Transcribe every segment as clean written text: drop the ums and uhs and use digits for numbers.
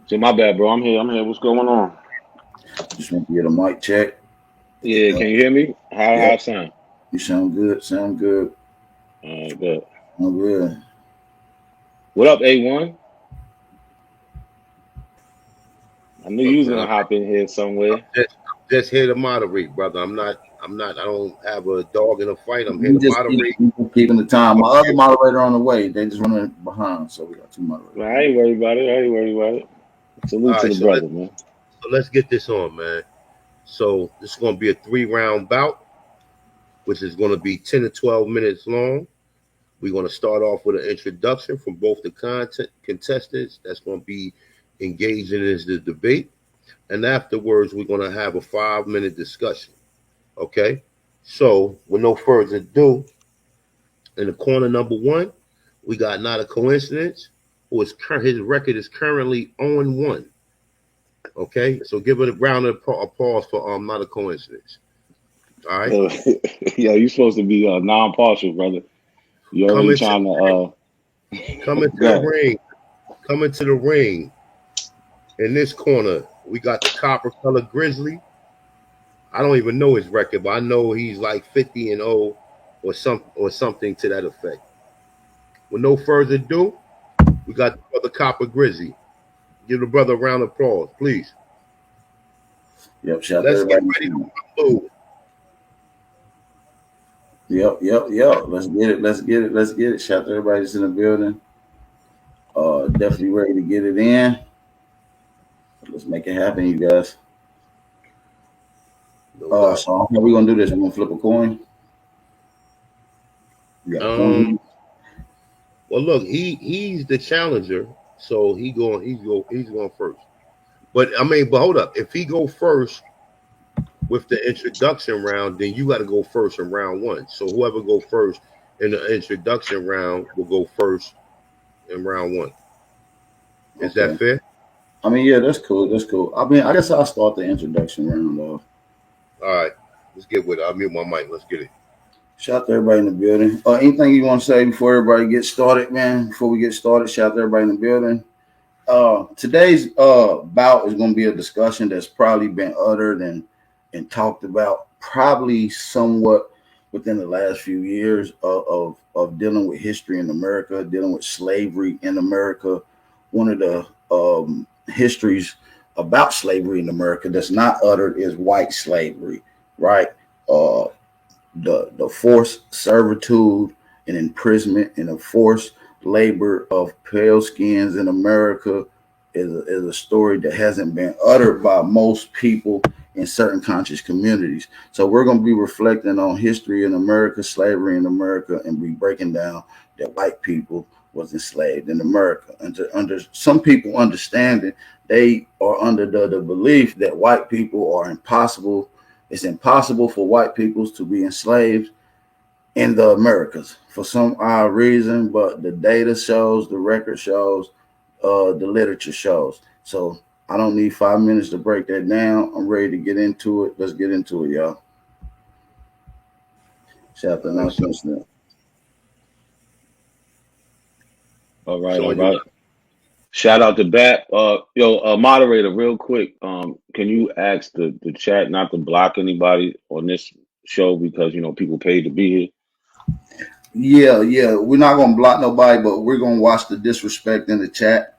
So my bad, bro. I'm here. I'm here. What's going on? Just want to get a mic check. Yeah, Uh, can you hear me? How yep, it sound? you sound good. Sound good. Good. Sound good. What up, A1? I knew you Look, was man, gonna hop in here somewhere. I'm just here to moderate, brother. I'm not. I don't have a dog in a fight. I'm here We to just keep moderate. we just keeping the time. My other moderator on the way. They just running behind, so we got two moderators. Well, I ain't worried about it. I ain't worried about it. Salute All to right, the so let's brother, man. so let's get this on, man. So this is going to be a 3 round bout, which is going to be 10 to 12 minutes long. We're going to start off with an introduction from both the content contestants that's going to be engaging in the debate, and afterwards we're going to have a 5 minute discussion. Okay. So with no further ado, in the corner number one, we got Not a Coincidence, his record is currently 0-1. Okay, so give it a round of applause for Not a Coincidence. All right, Yo, yo, you supposed to be non-partial, brother. You already coming to trying to coming to the go. ring, coming to the ring. In this corner, we got the copper color Grizzly. I don't even know his record, but I know he's like 50-0 or something to that effect. With no further ado, we got the brother Copper Grizzly. Give the brother a round of applause, please. Yep. Shout out to Let's get everybody. ready to unload. Yep. Let's get it. Let's get it. Let's get it. Shout out to everybody that's in the building. Definitely ready to get it in. Let's make it happen, you guys. No doubt. So how we gonna do this? We're gonna flip a coin. We got a Um, coin. well, look, he's the challenger, so he's going first. But hold up. If he go first with the introduction round, then you got to go first in round one. So whoever go first in the introduction round will go first in round one. Is that Okay. fair? I mean, yeah, that's cool. That's cool. I mean, I guess I'll start the introduction round off. All right. Let's get with it. I'll mute my mic. Let's get it. Shout out to everybody in the building. Anything you want to say before everybody gets started, man? Before we get started, shout out to everybody in the building. Today's bout is going to be a discussion that's probably been uttered and talked about probably somewhat within the last few years of dealing with history in America, dealing with slavery in America. One of the histories about slavery in America that's not uttered is white slavery, right? Uh, the forced servitude and imprisonment and the forced labor of pale skins in America is a story that hasn't been uttered by most people in certain conscious communities. So we're going to be reflecting on history in America, slavery in America, and be breaking down that white people was enslaved in America. And under some people understanding, they are under the belief that white people are impossible. It's impossible for white peoples to be enslaved in the Americas for some odd reason, but the data shows, the record shows, the literature shows. So I don't need 5 minutes to break that down. I'm ready to get into it. Let's get into it, y'all. Shout out to All right. So announcements now. All it's right, all on you. right. Shout out to BAP. Moderator, real quick. Can you ask the chat not to block anybody on this show because people paid to be here? Yeah. We're not gonna block nobody, but we're gonna watch the disrespect in the chat.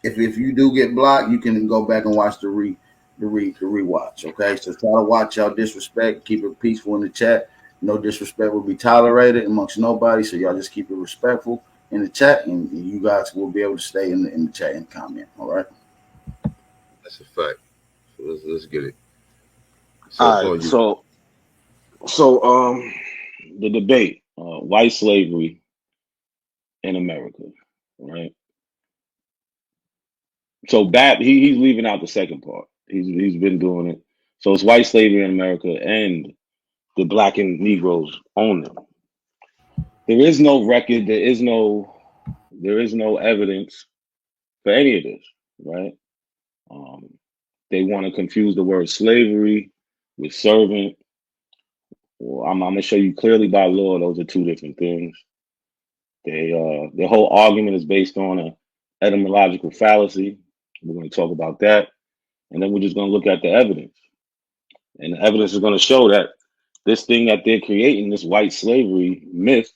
If you do get blocked, you can go back and watch the rewatch. Okay, so try to watch y'all disrespect. Keep it peaceful in the chat. No disrespect will be tolerated amongst nobody. So y'all just keep it respectful in the chat, and you guys will be able to stay in the chat and comment. All right. That's a fact. So let's get it. So it's All on right, you. so the debate, white slavery in America, right? So BAP, he's leaving out the second part. He's been doing it. So it's white slavery in America and the black and Negroes own them. There is no record. There is no evidence for any of this, right? Um, they want to confuse the word slavery with servant. Well, I'm gonna show you clearly by law those are two different things. Their whole argument is based on a etymological fallacy, We're going to talk about that, and then we're just going to look at the evidence. And the evidence is going to show that this thing that they're creating, this white slavery myth,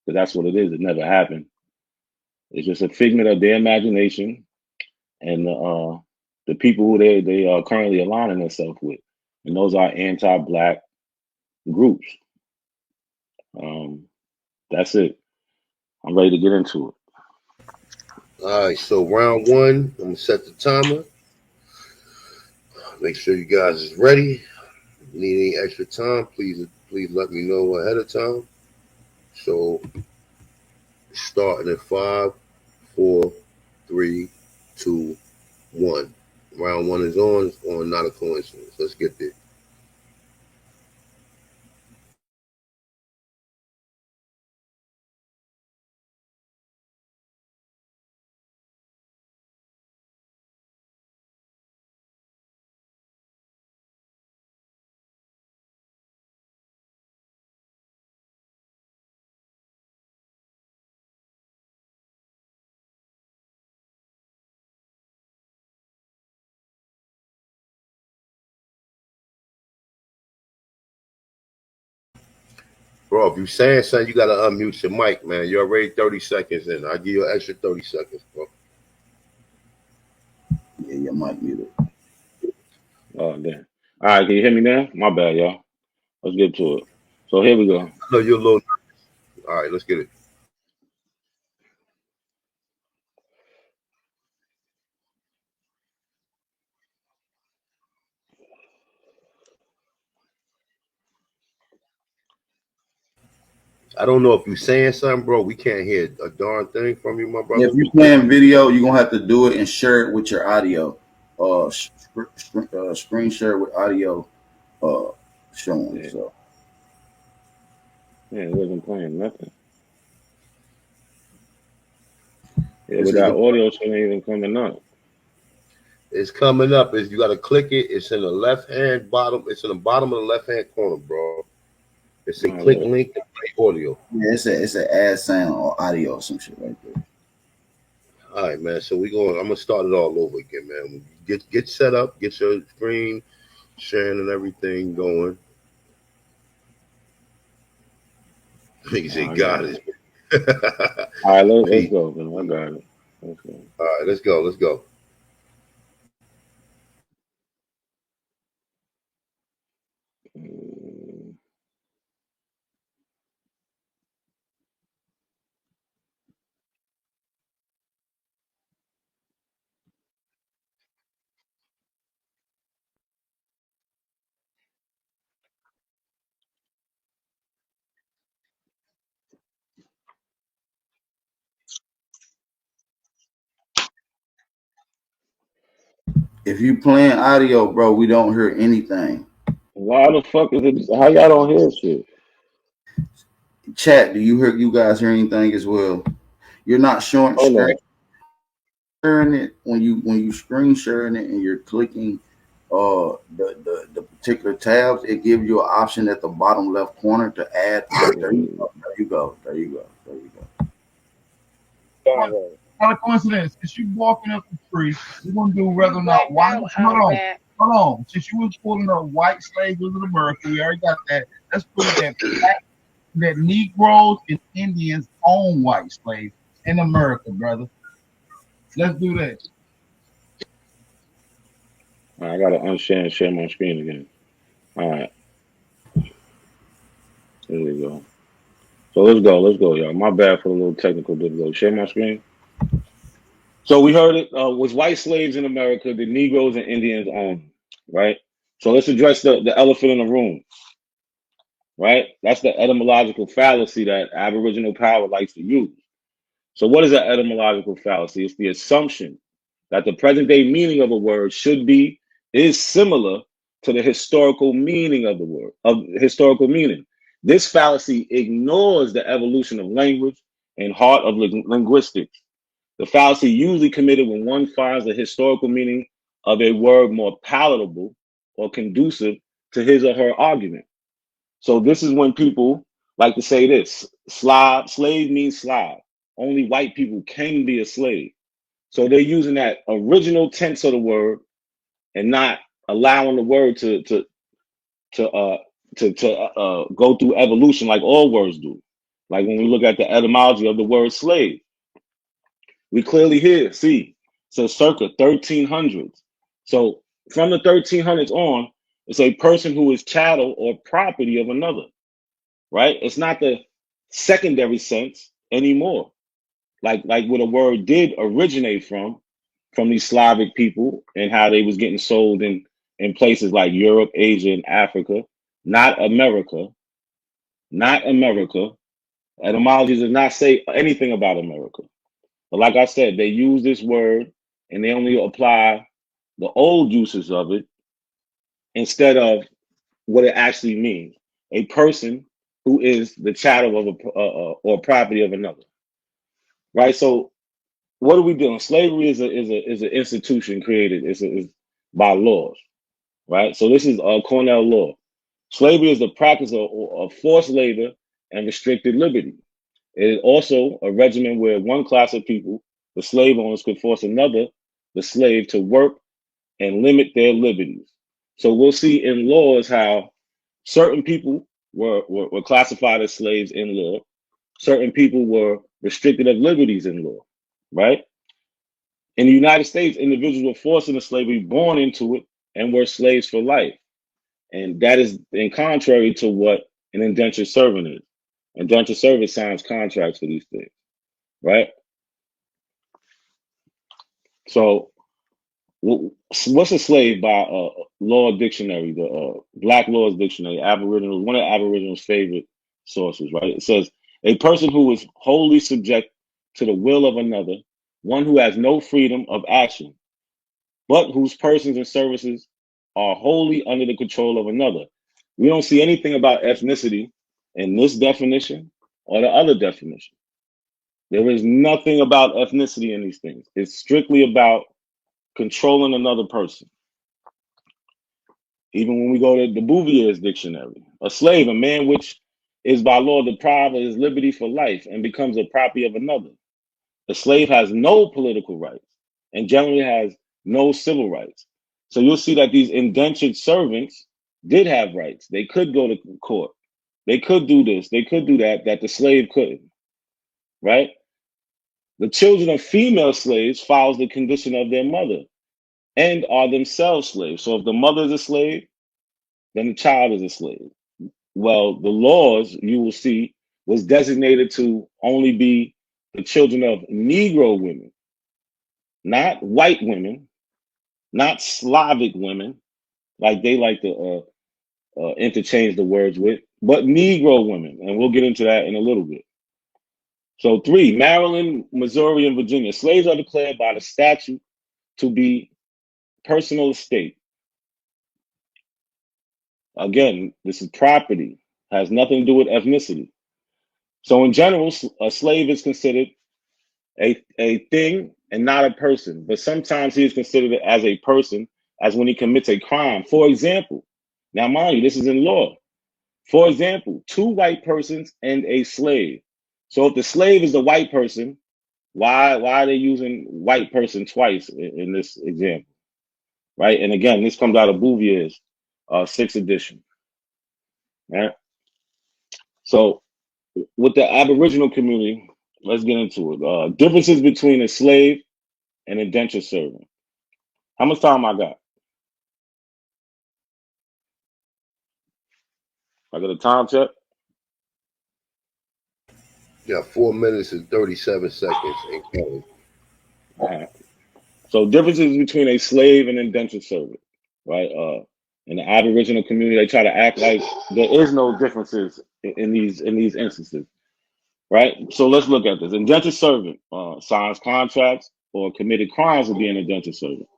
because that's what it is, it never happened. It's just a figment of their imagination and the people who they are currently aligning themselves with. And those are anti-black groups. That's it. I'm ready to get into it. All right, so round one, I'm gonna set the timer. Make sure you guys is ready. Need any extra time, please let me know ahead of time. So starting at 5, 4, 3, 2, 1. Round one is on. It's on, not a coincidence. Let's get there. Bro, if you saying something, you gotta unmute your mic, man. You're already 30 seconds in. I'll give you an extra 30 seconds, bro. Yeah, your mic muted. Oh, damn. All right, can you hear me now? My bad, y'all. Let's get to it. So here we go. I know you're a little. All right, let's get it. I don't know if you saying something, bro. We can't hear a darn thing from you, my brother. If you're playing video, you're gonna have to do it and share it with your audio. Screen share with audio showing. Yeah, So yeah, it wasn't playing nothing. Yeah, this but is that the audio shouldn't even coming up. It's coming up. Is you got to click it. It's in the left hand bottom. It's in the bottom of the left hand corner, bro. It's a All right, click look. link to play audio. yeah, it's a add sound or audio or some shit right there. All right, man. So we going. I'm gonna start it all over again, man. Get set up. Get your screen sharing and everything going. He Oh, said, I got "God it. is." All right, let's Peace. go, man. I got it. Let's go. All right, let's go. Let's go. Mm, If you playing audio, bro, we don't hear anything. Why the fuck is it? How y'all don't hear shit? Chat, do you guys hear anything as well? You're not showing Hold screen on. sharing it when you screen sharing it and you're clicking the particular tabs, it gives you an option at the bottom left corner to add. There you Mm, go. There you go. There you go. There you go. Not a coincidence. Since you walking up the street, we're gonna do whether or not white. Hold on. Since you was pulling up white slaves of America, we already got that. Let's put that that Negroes and Indians own white slaves in America, brother. Let's do that. all right, I gotta unshare and share my screen again. All right, here we go. So let's go, y'all. My bad for the little technical difficulty. Share my screen. So we heard it was white slaves in America, the Negroes and Indians owned, right? So let's address the elephant in the room, right? That's the etymological fallacy that Aboriginal power likes to use. So what is an etymological fallacy? It's the assumption that the present day meaning of a word is similar to the historical meaning of the word, of historical meaning. This fallacy ignores the evolution of language and heart of linguistics. The fallacy usually committed when one finds the historical meaning of a word more palatable or conducive to his or her argument. So this is when people like to say this: slave means Slav. Only white people can be a slave. So they're using that original tense of the word and not allowing the word to go through evolution like all words do. Like when we look at the etymology of the word slave, we clearly see so circa 1300s. So from the 1300s on, it's a person who is chattel or property of another, right? It's not the secondary sense anymore. Like where the word did originate from these Slavic people and how they was getting sold in places like Europe, Asia, and Africa, not America, not America. Etymology does not say anything about America. But like I said, they use this word and they only apply the old uses of it instead of what it actually means. A person who is the chattel of or property of another, right? So what are we doing? Slavery is an institution created is by laws, right? So this is Cornell law. Slavery is the practice of forced labor and restricted liberty. It is also a regimen where one class of people, the slave owners, could force another, the slave, to work and limit their liberties. So we'll see in laws how certain people were classified as slaves in law, certain people were restricted of liberties in law, right? In the United States, individuals were forced into slavery, born into it, and were slaves for life. And that is in contrary to what an indentured servant is. Indentured servant signs contracts for these things, right? So, what's a slave by Law Dictionary, the Black Laws Dictionary, Aboriginal, one of Aboriginal's favorite sources, right? It says a person who is wholly subject to the will of another, one who has no freedom of action, but whose persons and services are wholly under the control of another. We don't see anything about ethnicity in this definition or the other definition. There is nothing about ethnicity in these things. It's strictly about controlling another person. Even when we go to the Bouvier's dictionary, a slave, a man which is by law deprived of his liberty for life and becomes a property of another. The slave has no political rights and generally has no civil rights. So you'll see that these indentured servants did have rights. They could go to court. They could do this. They could do that, that the slave couldn't, right? The children of female slaves follows the condition of their mother and are themselves slaves. So if the mother is a slave, then the child is a slave. Well, the laws you will see was designated to only be the children of Negro women, not white women, not Slavic women, like they like to interchange the words with, but Negro women. And we'll get into that in a little bit. So 3, Maryland, Missouri, and Virginia. Slaves are declared by the statute to be personal estate. Again, this is property, has nothing to do with ethnicity. So in general, a slave is considered a thing and not a person, but sometimes he is considered as a person as when he commits a crime. For example, now mind you, this is in law. For example, 2 white persons and a slave. So if the slave is the white person, why are they using white person twice in this example, right? And again, this comes out of Bouvier's 6th edition, right? So with the Aboriginal community, let's get into it. Differences between a slave and indentured servant. How much time I got? I got a time check. Yeah, 4 minutes and 37 seconds and counting. All right. So differences between a slave and indentured servant, right? In the Aboriginal community, they try to act like there is no differences in these instances, right? So let's look at this. Indentured servant signs contracts or committed crimes with being an indentured servant.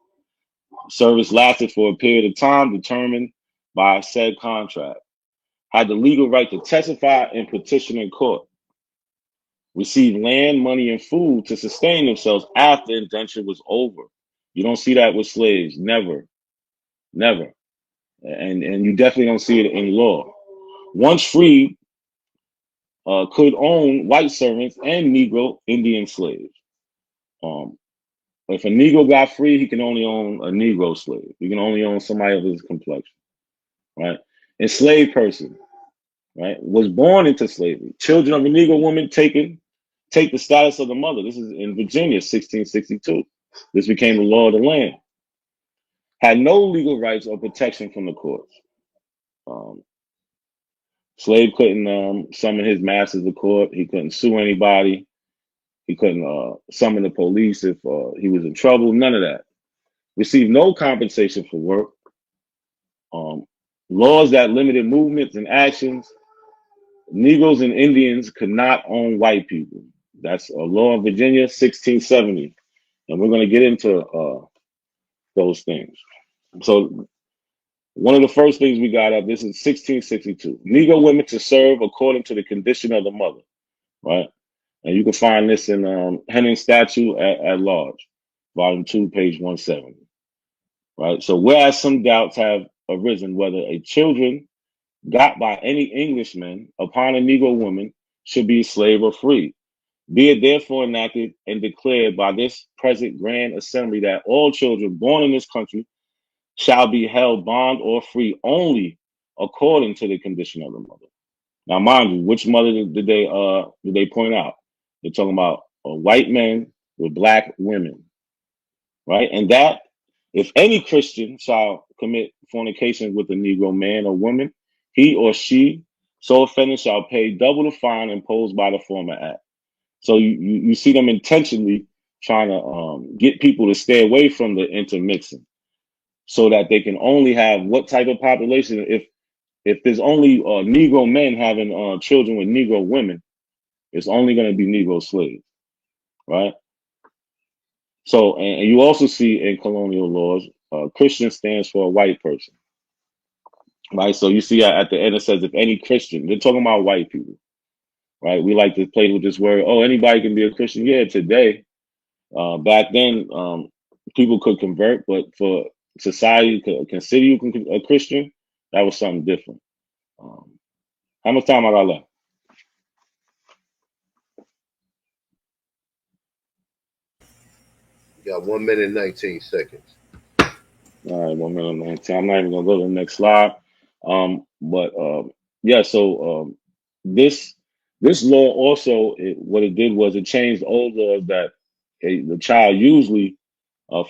Service lasted for a period of time determined by said contract. Had the legal right to testify and petition in court. Received land, money, and food to sustain themselves after indenture was over. You don't see that with slaves. Never. Never. And you definitely don't see it in law. Once freed, could own white servants and Negro Indian slaves. Um, if a Negro got free, he can only own a Negro slave. He can only own somebody of his complexion, right? Enslaved person, right, was born into slavery. Children of a Negro woman take the status of the mother. This is in Virginia, 1662. This became the law of the land. Had no legal rights or protection from the courts. Um, Slave couldn't summon his masters to court. He couldn't sue anybody. He couldn't summon the police if he was in trouble. None of that. Received no compensation for work. Laws that limited movements and actions. Negroes and Indians could not own white people. That's a law in Virginia, 1670. And we're going to get into those things. So one of the first things we got up, this is 1662. Negro women to serve according to the condition of the mother, right? And you can find this in Henning's Statute at Large, Volume 2, page 170, right? So whereas some doubts have arisen whether a children got by any Englishman upon a Negro woman should be slave or free, be it therefore enacted and declared by this present Grand Assembly that all children born in this country shall be held bond or free only according to the condition of the mother. Now, mind you, which mother did they point out? They're talking about white men with black women, right? And that if any Christian shall commit fornication with a Negro man or woman, he or she so offended shall pay double the fine imposed by the former act. So you see them intentionally trying to get people to stay away from the intermixing, so that they can only have what type of population? If there's only Negro men having children with Negro women, it's only going to be Negro slaves, right? So, and you also see in colonial laws, Christian stands for a white person, right? So you see at the end it says if any Christian, they're talking about white people, right? We like to play with this word. Oh, anybody can be a Christian. Yeah, today. Back then, people could convert, but for society to consider you a Christian, that was something different. How much time I got left? You got 1 minute and 19 seconds. All right, 1 minute 19. I'm not even gonna go to the next slide. But yeah, so this law also what it did was it changed old laws that the child usually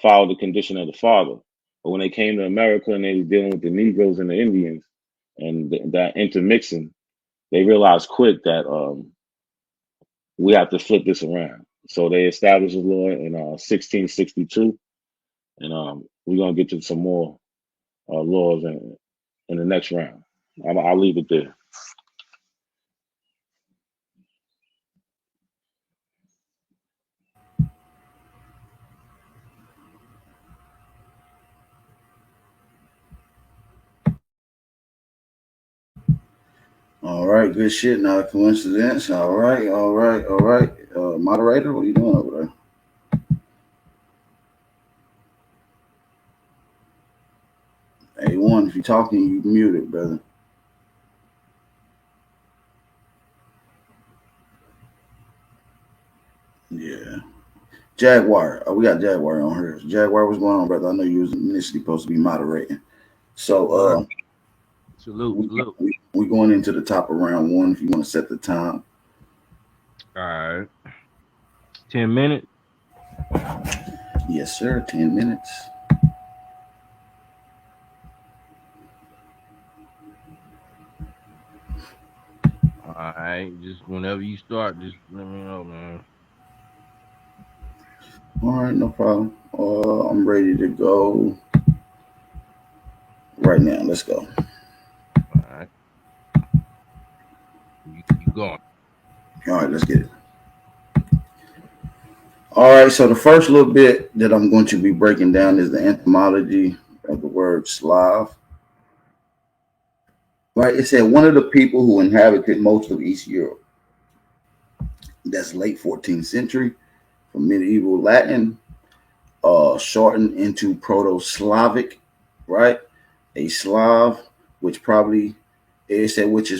followed the condition of the father. But when they came to America and they were dealing with the Negroes and the Indians and that intermixing, they realized quick that we have to flip this around. So they established a law in 1662, and we're gonna get to some more laws in the next round. I'll leave it there. All right, good shit. Not a coincidence. All right, all right, all right. Moderator, what are you doing over there? A1, if you're talking, you muted, brother. Yeah. Jaguar. We got Jaguar on here. Jaguar, what's going on, brother? I know you was initially supposed to be moderating. So Salute. we going into the top of round one if you want to set the time. All right. 10 minutes. Yes, sir. 10 minutes. All right. Just whenever you start, just let me know, man. All right, no problem. I'm ready to go right now. Let's go. All right. You going. All right, let's get it. All right, so the first little bit that I'm going to be breaking down is the etymology of the word Slav. Right, it said one of the people who inhabited most of East Europe. That's late 14th century, from medieval Latin, shortened into Proto-Slavic, right? A Slav, which is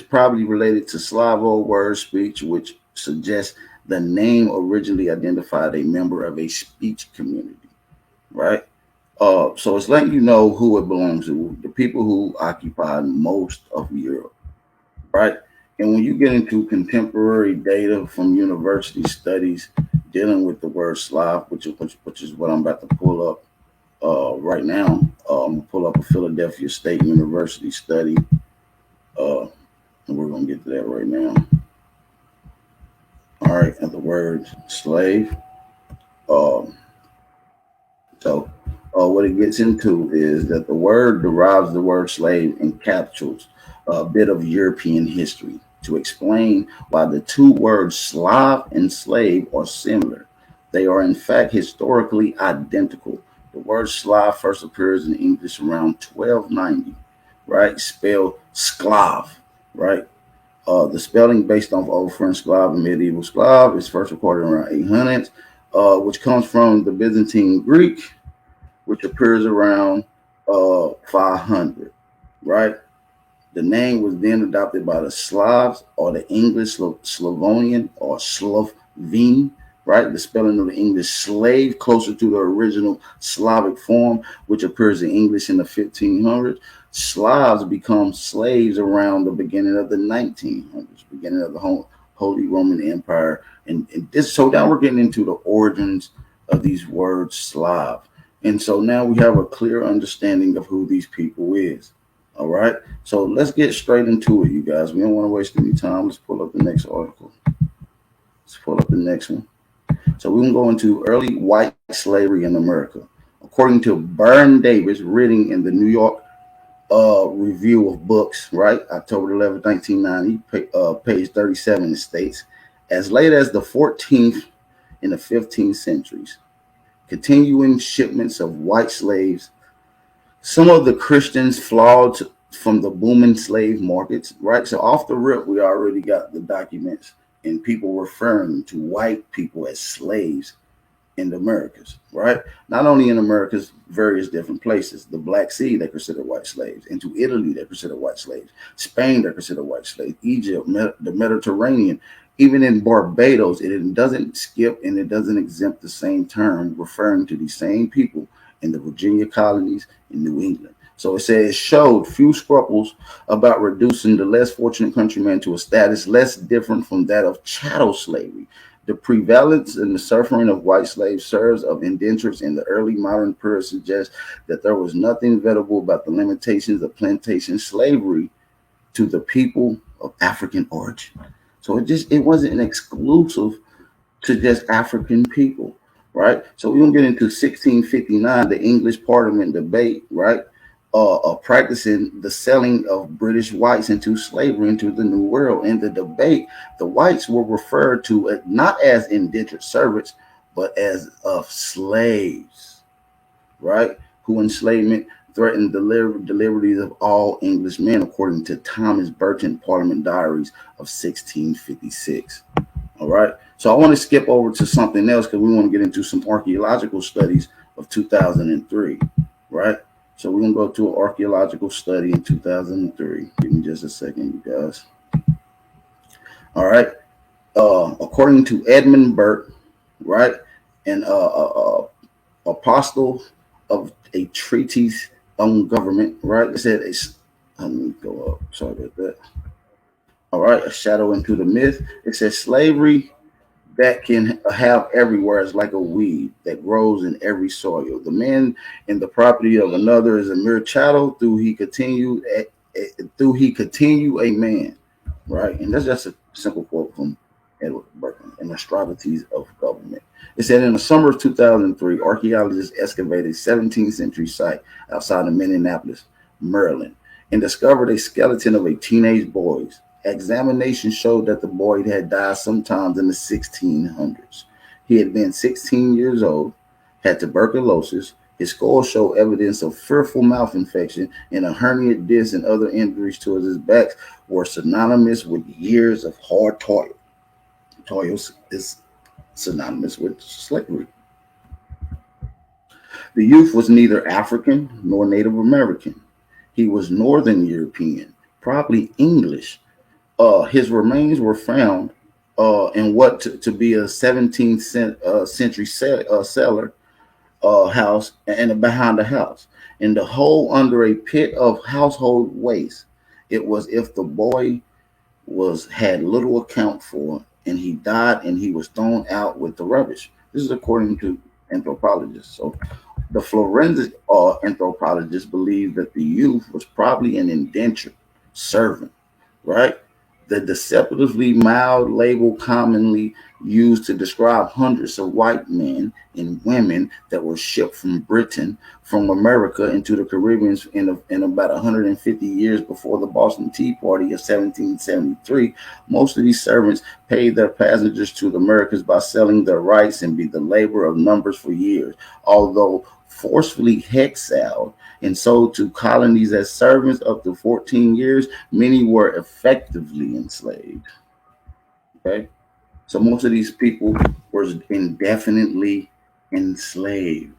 probably related to Slavo word speech, which suggests the name originally identified a member of a speech community. right? So it's letting you know who it belongs to, the people who occupied most of Europe, right? And when you get into contemporary data from university studies dealing with the word Slav, which is what I'm about to pull up right now. I'm gonna pull up a Philadelphia State University study, uh, and we're gonna get to that right now. All right, and the word slave. Um, So, what it gets into is that the word derives the word slave and captures a bit of European history to explain why the two words Slav and slave are similar. They are, in fact, historically identical. The word Slav first appears in English around 1290, right? Spelled Sklav, right? The spelling based off Old French Slav and Medieval Slav is first recorded around 800, which comes from the Byzantine Greek, which appears around 500, right? The name was then adopted by the Slavs or the English Slavonian or Slovene, right? The spelling of the English slave closer to the original Slavic form, which appears in English in the 1500s. Slavs become slaves around the beginning of the 1900s, beginning of the Holy Roman Empire. And this, so now we're getting into the origins of these words Slav. And so now we have a clear understanding of who these people is. All right. So let's get straight into it, you guys. We don't want to waste any time. Let's pull up the next article. Let's pull up the next one. So we're going to go into early white slavery in America. According to Burn Davis, reading in the New York Review of Books, right? October 11th, 1990, page 37, it states, as late as the 14th and the 15th centuries, continuing shipments of white slaves, some of the Christians flawed from the booming slave markets, right? So off the rip, we already got the documents and people referring to white people as slaves in the Americas, right? Not only in America's various different places, the Black Sea, they consider white slaves. Into Italy, they consider white slaves. Spain, they consider white slaves. Egypt, the Mediterranean, even in Barbados, it doesn't skip and it doesn't exempt the same term, referring to these same people in the Virginia colonies in New England. So it says showed few scruples about reducing the less fortunate countryman to a status less different from that of chattel slavery. The prevalence and the suffering of white slaves serves of indentures in the early modern period suggests that there was nothing vettable about the limitations of plantation slavery to the people of African origin. So it wasn't an exclusive to just African people, right? So we're gonna get into 1659, the English Parliament debate, right? Practicing the selling of British whites into slavery into the New World. In the debate, the whites were referred to not as indentured servants, but as of slaves, right? Who enslavement threatened the liberties of all Englishmen, according to Thomas Burton Parliament Diaries of 1656. All right. So I want to skip over to something else because we want to get into some archaeological studies of 2003, right? So we're going to go to an archaeological study in 2003. Give me just a second, you guys. All right. According to Edmund Burke, right, an apostle of a treatise on government, right? It said, let me go up. Sorry about that. All right. A shadow into the myth. It says slavery that can have everywhere is like a weed that grows in every soil. The man in the property of another is a mere chattel through he continue a man, right? And that's just a simple quote from Edward Burton in the Strategies of Government. It said in the summer of 2003, archaeologists excavated a 17th century site outside of Minneapolis, Maryland, and discovered a skeleton of a teenage boy. Examination showed that the boy had died sometimes in the 1600s. He had been 16 years old, had tuberculosis. His skull showed evidence of fearful mouth infection, and a herniated disc and other injuries to his back were synonymous with years of hard toil. Toil is synonymous with slavery. The youth was neither African nor Native American. He was Northern European, probably English. His remains were found in what to be a 17th century cellar house and behind the house, and the hole under a pit of household waste. It was if the boy was had little account for, and he died, and he was thrown out with the rubbish. This is according to anthropologists. So the forensic anthropologists believe that the youth was probably an indentured servant, right? The deceptively mild label commonly used to describe hundreds of white men and women that were shipped from Britain, from America into the Caribbean in about 150 years before the Boston Tea Party of 1773. Most of these servants paid their passengers to the Americas by selling their rights and be the labor of numbers for years. Although forcefully exiled and sold to colonies as servants up to 14 years, many were effectively enslaved. Okay. So most of these people were indefinitely enslaved.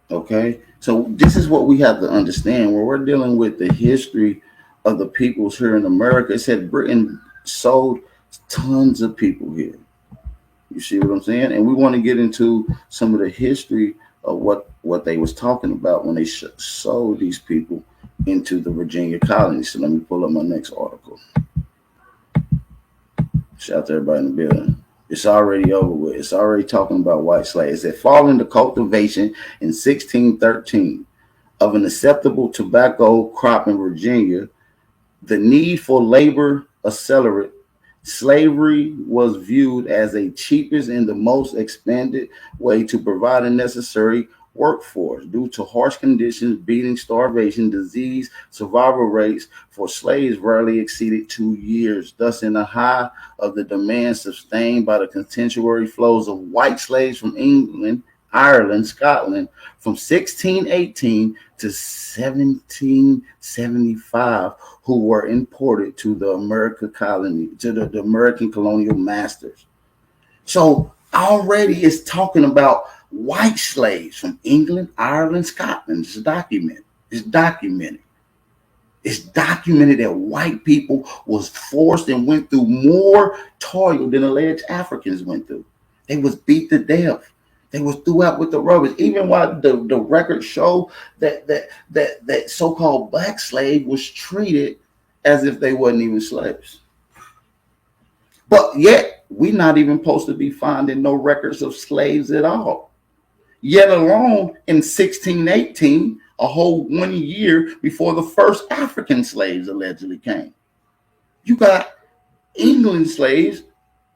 Okay. So this is what we have to understand when we're dealing with the history of the peoples here in America. It said Britain sold tons of people here. You see what I'm saying? And we want to get into some of the history of what they was talking about when they sold these people into the Virginia colonies. So let me pull up my next article. Shout out to everybody in the building. It's already over with. It's already talking about white slaves. They fall into cultivation in 1613 of an acceptable tobacco crop in Virginia. The need for labor accelerated. Slavery was viewed as the cheapest and the most expanded way to provide a necessary workforce. Due to harsh conditions, beating, starvation, disease, survival rates for slaves rarely exceeded 2 years. Thus, in the high of the demand sustained by the contemporary flows of white slaves from England, Ireland, Scotland, from 1618 to 1775, who were imported to the American colony, to the American colonial masters. So already it's talking about white slaves from England, Ireland, Scotland. It's documented. It's documented. It's documented that white people was forced and went through more toil than alleged Africans went through. They was beat to death. They was threw out with the rubbish. Even while the records show that so-called black slave was treated as if they wasn't even slaves. But yet, we're not even supposed to be finding no records of slaves at all. Yet alone in 1618, a whole 1 year before the first African slaves allegedly came. You got England slaves,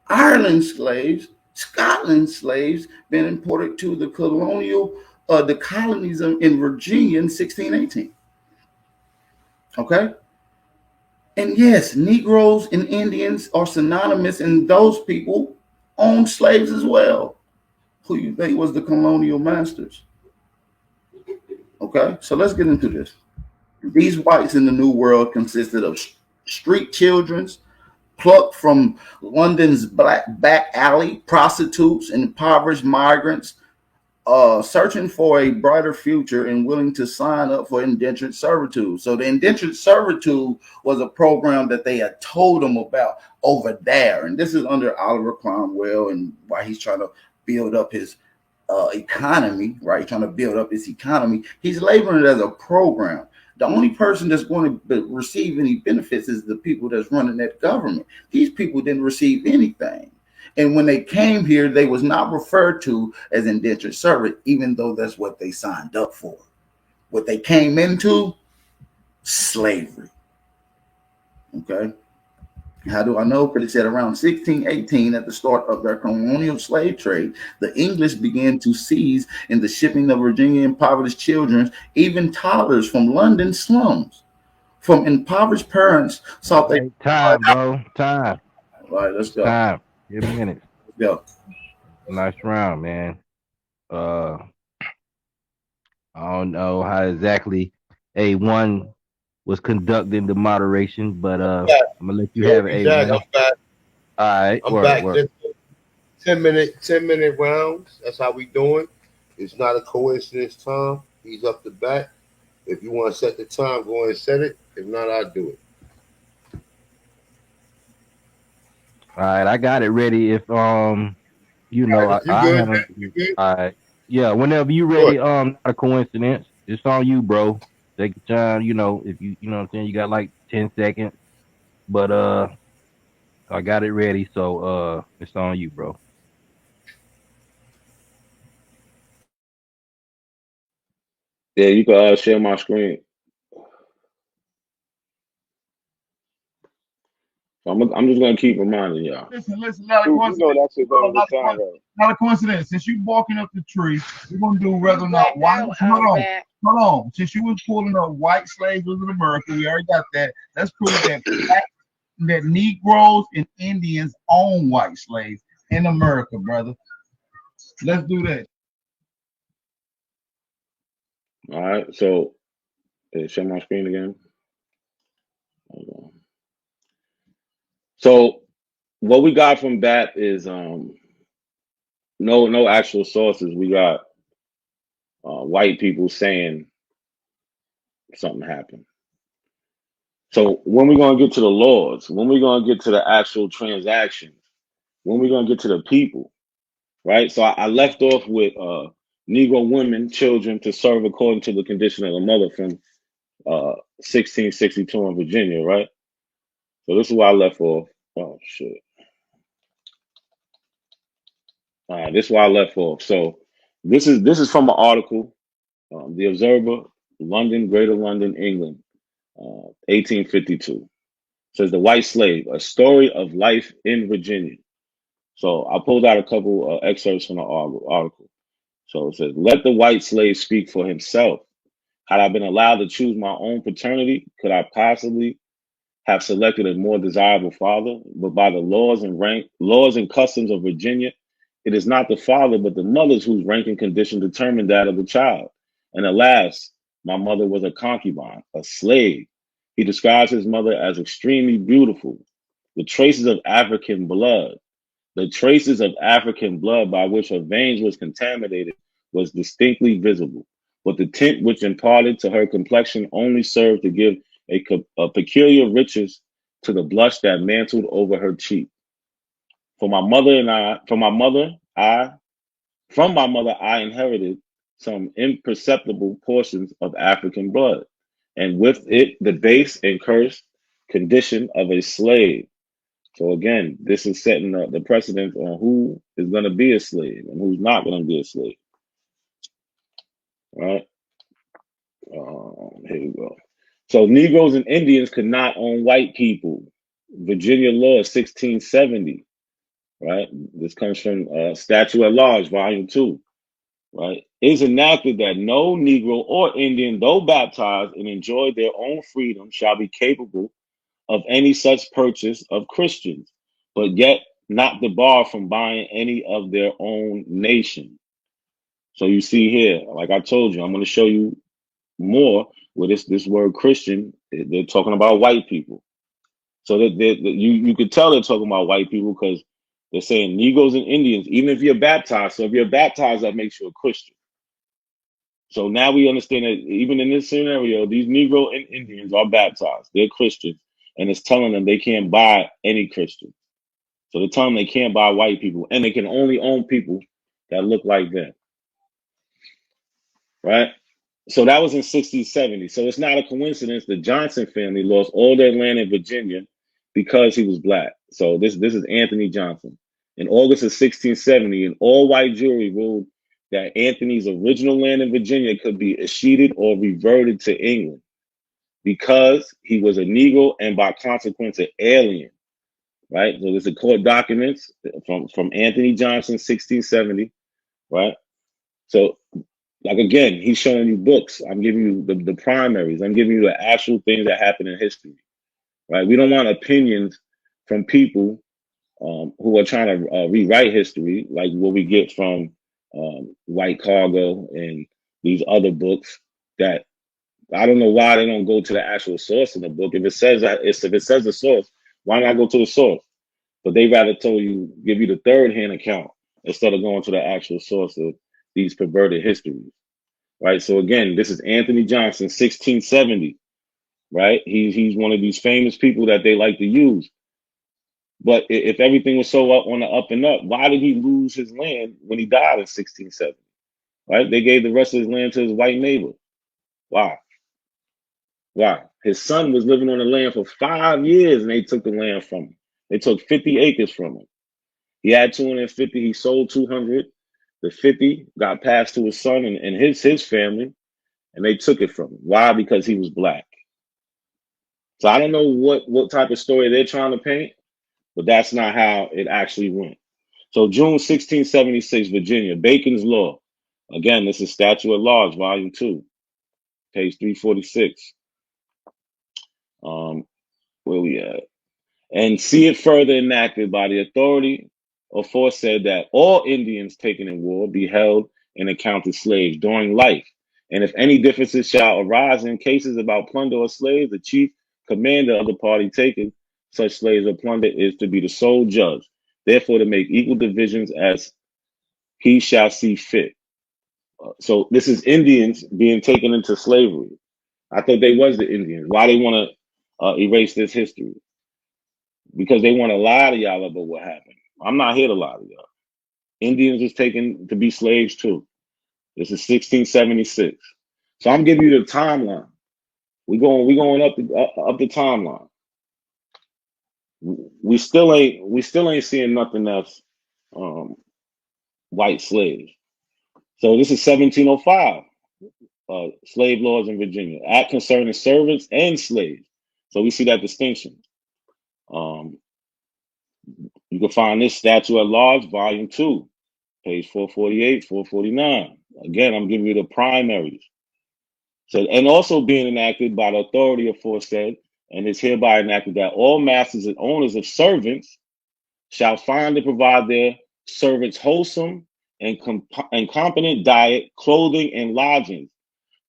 Ireland slaves, Scotland slaves being imported to the the colonies in Virginia in 1618. Okay? And yes, Negroes and Indians are synonymous, and those people owned slaves as well. Who you think was the colonial masters? Okay, so let's get into this. These whites in the New World consisted of street children, plucked from London's black back alley, prostitutes, and impoverished migrants, searching for a brighter future and willing to sign up for indentured servitude. So the indentured servitude was a program that they had told them about over there. And this is under Oliver Cromwell, and why he's trying to build up his economy, right? Trying to build up his economy. He's labeling it as a program. The only person that's going to receive any benefits is the people that's running that government. These people didn't receive anything. And when they came here, they was not referred to as indentured servant, even though that's what they signed up for. What they came into, slavery. Okay. How do I know? Because it said around 1618, at the start of their colonial slave trade, the English began to seize in the shipping of Virginia impoverished children, even toddlers from London slums. From impoverished parents, sought they. Hey, time, bro. Time. All right, let's It's go. time. Give me a minute. Let's go. Nice round, man. Uh, I don't know how exactly A1 was conducting the moderation, but I'm gonna let you have it, Jack, A1. I'm back. All right, I'm work, back. work. Just 10-minute rounds. That's how we doing. It's not a coincidence time. He's up the bat. If you want to set the time, go ahead and set it. If not, I'll do it. All right, I got it ready. If You know, You I good, handle man? You good? yeah, whenever you Good. ready, not a coincidence. It's on you, bro. Take your time, if you know what I'm saying, you got like 10 seconds. But I got it ready, so it's on you, bro. Yeah, you can share my screen. So I'm just gonna keep reminding y'all. Listen, not a You know coincidence. that shit don't even Not a, sound right. not a coincidence. Since you barking up the tree, we're gonna do whether or not white. Hold on. Since you was pulling up white slaves was in America, we already got that. Let's prove that Negroes and Indians own white slaves in America, brother. Let's do that. All right, so share my screen again. Hold on. So what we got from BAP is no actual sources. We got white people saying something happened. So when we gonna get to the laws? When we gonna get to the actual transactions? When we gonna get to the people? Right. So I left off with Negro women, children to serve according to the condition of the mother from 1662 in Virginia. Right. So this is where I left off. Oh shit. This is where I left off. So this is from an article, The Observer, London, Greater London, England, 1852. Says the white slave, a story of life in Virginia. So I pulled out a couple excerpts from the article. So it says, let the white slave speak for himself. Had I been allowed to choose my own paternity, could I possibly have selected a more desirable father? But by the laws and customs of Virginia, it is not the father, but the mothers whose rank and condition determine that of the child. And alas, my mother was a concubine, a slave. He describes his mother as extremely beautiful, the traces of African blood. The traces of African blood by which her veins was contaminated was distinctly visible, but the tint which imparted to her complexion only served to give a peculiar richness to the blush that mantled over her cheek. For my mother and I, from my mother, I inherited some imperceptible portions of African blood, and with it the base and cursed condition of a slave. So again, this is setting the precedent on who is going to be a slave and who's not going to be a slave. Right? Here we go. So Negroes and Indians could not own white people. Virginia law 1670. Right? This comes from Statute at Large, Volume 2. Right? It is enacted that no Negro or Indian, though baptized and enjoyed their own freedom, shall be capable of any such purchase of Christians, but yet not debarred from buying any of their own nation. So you see here, like I told you, I'm going to show you more where this word Christian, they're talking about white people. So you could tell they're talking about white people because they're saying Negroes and Indians, even if you're baptized. So if you're baptized, that makes you a Christian. So now we understand that even in this scenario, these Negro and Indians are baptized. They're Christians, and it's telling them they can't buy any Christian. So they're telling them they can't buy white people, and they can only own people that look like them, right? So that was in 1670. So it's not a coincidence the Johnson family lost all their land in Virginia because he was black. So this is Anthony Johnson. In August of 1670, an all-white jury ruled that Anthony's original land in Virginia could be escheated or reverted to England because he was a Negro and by consequence an alien. Right? So there's the court documents from Anthony Johnson, 1670, right? So like again, he's showing you books. I'm giving you the primaries. I'm giving you the actual things that happened in history, right? We don't want opinions from people who are trying to rewrite history, like what we get from White Cargo and these other books. That I don't know why they don't go to the actual source in the book. If it says the source, why not go to the source? But they rather give you the third hand account instead of going to the actual source of these perverted histories. Right. So again, this is Anthony Johnson, 1670. Right. He's one of these famous people that they like to use. But if everything was so up on the up and up, why did he lose his land when he died in 1670? Right? They gave the rest of his land to his white neighbor. Why? Why? His son was living on the land for 5 years and they took the land from him. They took 50 acres from him. He had 250. He sold 200. The 50 got passed to his son and his family, and they took it from him. Why? Because he was black. So I don't know what type of story they're trying to paint, but that's not how it actually went. So June 1676, Virginia, Bacon's Law. Again, this is Statute at Large, Volume 2, page 346. Where we at? And see it further enacted by the authority aforesaid that all Indians taken in war be held and accounted slaves during life. And if any differences shall arise in cases about plunder or slaves, the chief commander of the party taken such slaves or plunder is to be the sole judge, therefore to make equal divisions as he shall see fit. So this is Indians being taken into slavery. I thought they was the Indians. Why they want to erase this history? Because they want to lie to y'all about what happened. I'm not here to lie to y'all. Indians was taken to be slaves too. This is 1676. So I'm giving you the timeline. We going up the timeline. We still ain't seeing nothing else. White slaves. So this is 1705. Slave laws in Virginia. Act concerning servants and slaves. So we see that distinction. You can find this statute at large, volume 2, page 448, 449. Again, I'm giving you the primaries. So, and also being enacted by the authority aforesaid, and is hereby enacted that all masters and owners of servants shall find and provide their servants wholesome and competent diet, clothing, and lodgings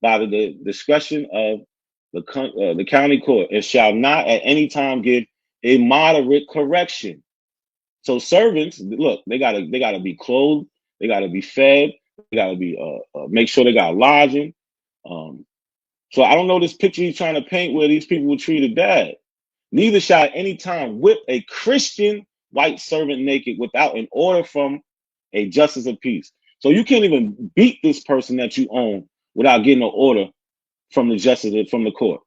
by the discretion of the county court, and shall not at any time give immoderate correction. So servants, look, they gotta be clothed, they gotta be fed, they gotta be make sure they got lodging. So I don't know this picture he's trying to paint where these people were treated bad. Neither shall at any time whip a Christian white servant naked without an order from a justice of peace. So you can't even beat this person that you own without getting an order from the justice from the court.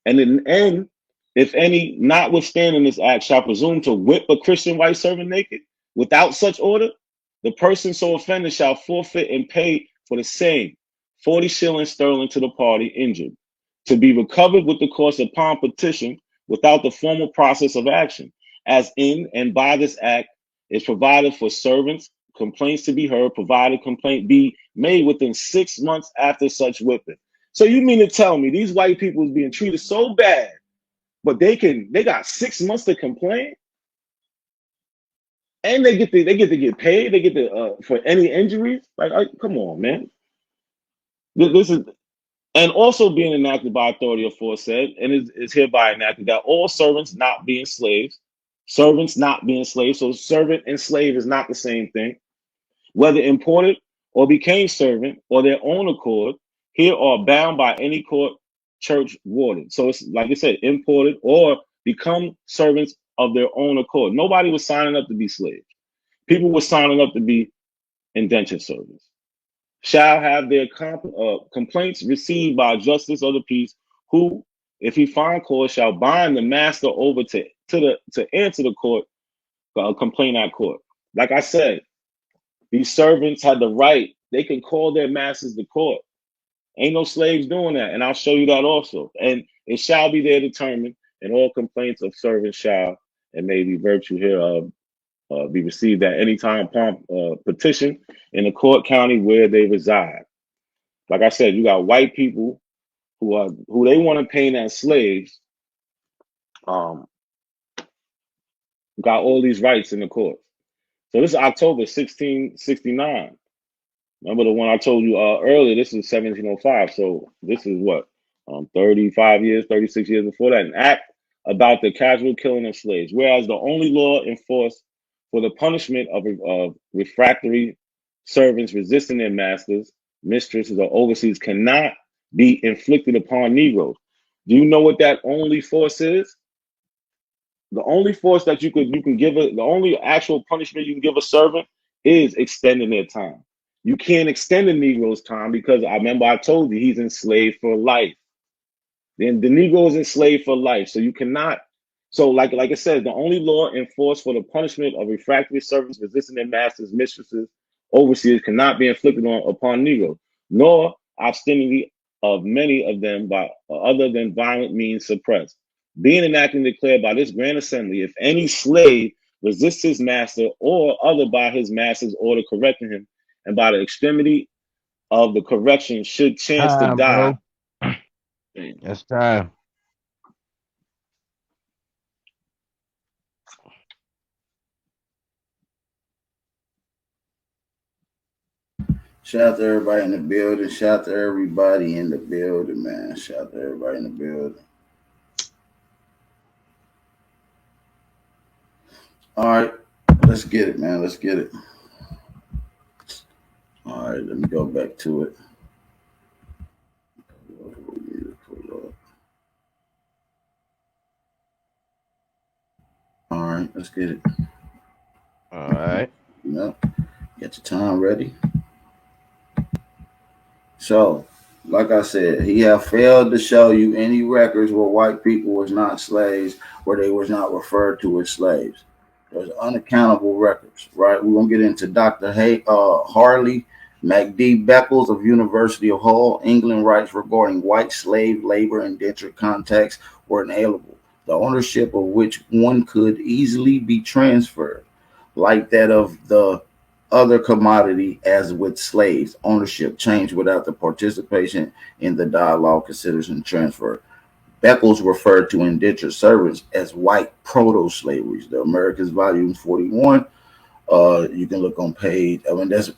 And in the end, if any, notwithstanding this act, shall presume to whip a Christian white servant naked without such order, the person so offended shall forfeit and pay for the same 40 shillings sterling to the party injured, to be recovered with the cost upon petition without the formal process of action, as in and by this act is provided for servants, complaints to be heard, provided complaint be made within 6 months after such whipping. So you mean to tell me these white people is being treated so bad, but they got 6 months to complain, and they get to get paid, they get to for any injuries? Like, come on, man. This is, and also being enacted by authority aforesaid, and is hereby enacted that all servants not being slaves, so servant and slave is not the same thing, whether imported or became servant or their own accord, here are bound by any court, church, warden. So it's like I said, imported or become servants of their own accord. Nobody was signing up to be slaves. People were signing up to be indentured servants. Shall have their complaints received by justice of the peace, who, if he find cause, shall bind the master over to answer the court complaint at court. Like I said, these servants had the right; they can call their masters to court. Ain't no slaves doing that, and I'll show you that also. And it shall be there determined, and all complaints of servants shall, and may be virtue hereof, be received at any time upon petition in the court county where they reside. Like I said, you got white people who they want to paint as slaves, got all these rights in the court. So this is October 1669. Remember the one I told you earlier? This is 1705. So this is what, 35 years, 36 years before that. An act about the casual killing of slaves. Whereas the only law enforced for the punishment of refractory servants resisting their masters, mistresses, or overseers cannot be inflicted upon Negroes. Do you know what that only force is? The only force that you can give it, the only actual punishment you can give a servant is extending their time. You can't extend a Negro's time because I remember I told you he's enslaved for life. Then the Negro is enslaved for life. So you cannot. So like I said, the only law enforced for the punishment of refractory servants resisting their masters, mistresses, overseers cannot be inflicted upon Negroes, nor obstinately of many of them by other than violent means suppressed. Being enacted and declared by this Grand Assembly, if any slave resists his master or other by his master's order correcting him, and by the extremity of the correction should chance to Time, die. bro. That's time. Shout out to everybody in the building. Shout out to everybody in the building, man. Shout out to everybody in the building. All right, let's get it, man. Let's get it. All right, let me go back to it. All right, let's get it. All right. Yep. Get your time ready. So, like I said, he have failed to show you any records where white people was not slaves, where they was not referred to as slaves. There's unaccountable records, right? We're gonna get into Dr. Harley McD Beckles of University of Hull, England, writes regarding white slave labor indentured contacts were inalienable, the ownership of which one could easily be transferred, like that of the other commodity. As with slaves, ownership changed without the participation in the dialogue, consideration transfer. Beckles referred to indentured servants as white proto-slaveries. The Americas, Volume 41. You can look on page. I mean, that's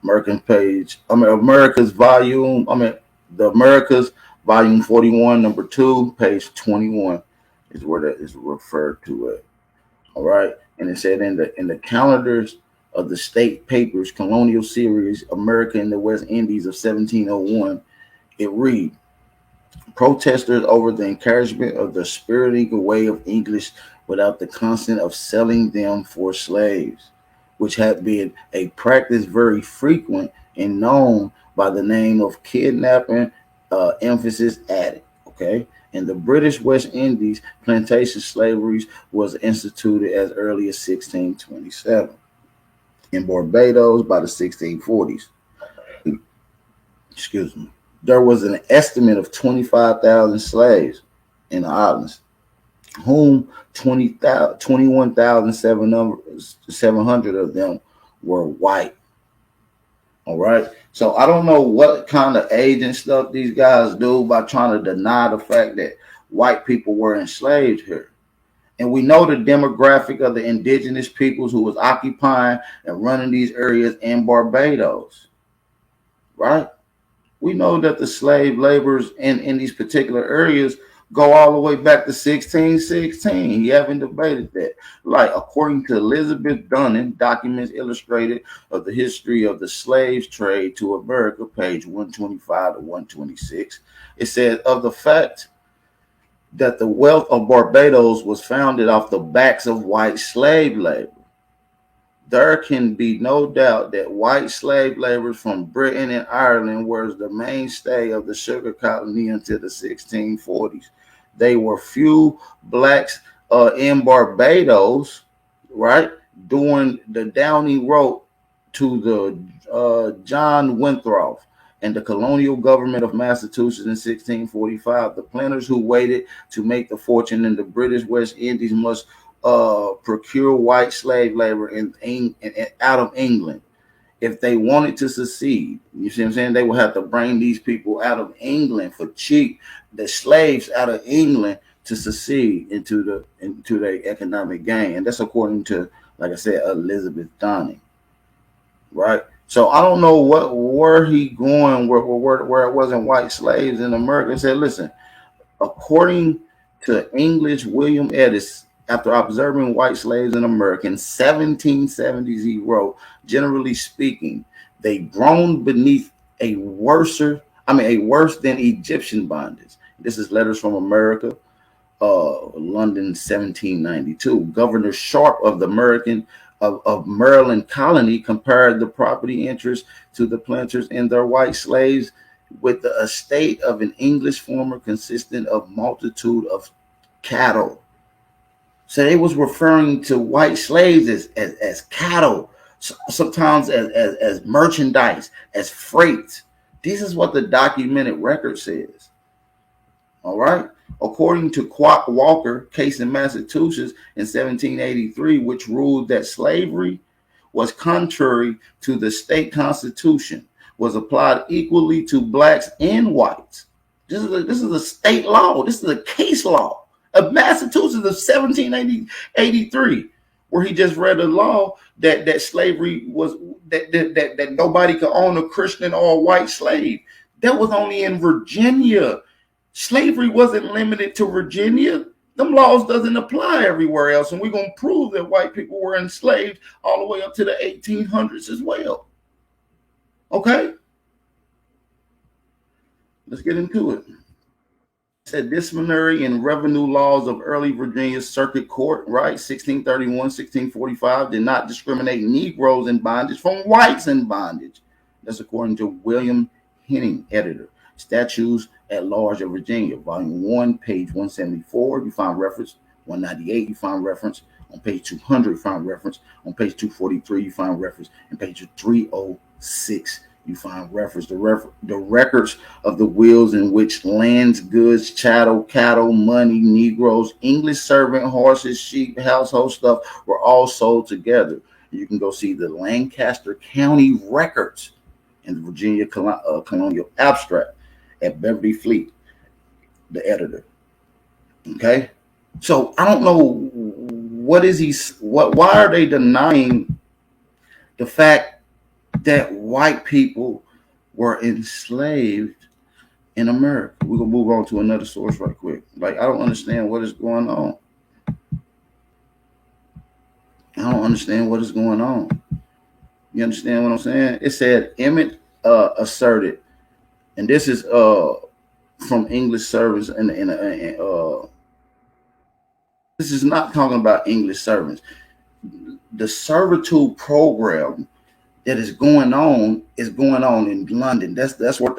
American page. I mean, America's volume. I mean, the Americas, Volume 41, number 2, page 21, is where that is referred to it. All right, and it said in the calendars of the state papers, colonial series, America in the West Indies of 1701, it read, protesters over the encouragement of the spiriting away of English without the consent of selling them for slaves, which had been a practice very frequent and known by the name of kidnapping, emphasis added. Okay. In the British West Indies, plantation slavery was instituted as early as 1627. In Barbados by the 1640s. Excuse me. There was an estimate of 25,000 slaves in the islands, whom 21,700 of them were white. All right. So I don't know what kind of agent stuff these guys do by trying to deny the fact that white people were enslaved here. And we know the demographic of the indigenous peoples who was occupying and running these areas in Barbados, right? We know that the slave laborers in these particular areas go all the way back to 1616. You haven't debated that. Like, according to Elizabeth Dunning, Documents Illustrated of the History of the Slaves Trade to America, page 125 to 126, it says, of the fact that the wealth of Barbados was founded off the backs of white slave labor, there can be no doubt that white slave laborers from Britain and Ireland were the mainstay of the sugar colony until the 1640s. There were few blacks in Barbados, right, during the Downing Road to the John Winthrop and the colonial government of Massachusetts in 1645. The planters who waited to make the fortune in the British West Indies must procure white slave labor out of England. If they wanted to succeed, you see what I'm saying? They would have to bring these people out of England for cheap, the slaves out of England to succeed into the economic gain. And that's according to, like I said, Elizabeth Dunning, right? So I don't know where he going where it wasn't white slaves in America. He said, listen, according to English William Edis, after observing white slaves in America in 1770s, he wrote, generally speaking, they groaned beneath a worse than Egyptian bondage. This is Letters from America, London, 1792. Governor Sharp of the Maryland colony compared the property interest to the planters and their white slaves with the estate of an English farmer consisting of multitude of cattle. So they was referring to white slaves as cattle, sometimes as merchandise, as freight. This is what the documented record says. All right. According to Quock Walker case in Massachusetts in 1783, which ruled that slavery was contrary to the state constitution, was applied equally to blacks and whites. This is a state law. This is a case law of Massachusetts of 1783, where he just read a law that slavery was that nobody could own a Christian or a white slave. That was only in Virginia. Slavery wasn't limited to Virginia. Them laws doesn't apply everywhere else, and we're going to prove that white people were enslaved all the way up to the 1800s as well. Okay? Let's get into it. It said disciplinary and revenue laws of early Virginia Circuit Court, right? 1631, 1645, did not discriminate Negroes in bondage from whites in bondage. That's according to William Henning, editor. Statutes at Large of Virginia, Volume 1, page 174, you find reference. 198, you find reference. On page 200, you find reference. On page 243, you find reference. And page 306, you find reference. The records of the wills in which lands, goods, chattel, cattle, money, Negroes, English servant, horses, sheep, household stuff were all sold together. You can go see the Lancaster County records in the Virginia Colonial Abstract at Beverly Fleet, the editor. Okay, so I don't know why are they denying the fact that white people were enslaved in America? We're gonna move on to another source right quick. Like, I don't understand what is going on. I don't understand what is going on. You understand what I'm saying? It said Emmett asserted, and this is from English servants, and this is not talking about English servants. The servitude program that is going on in London. That's what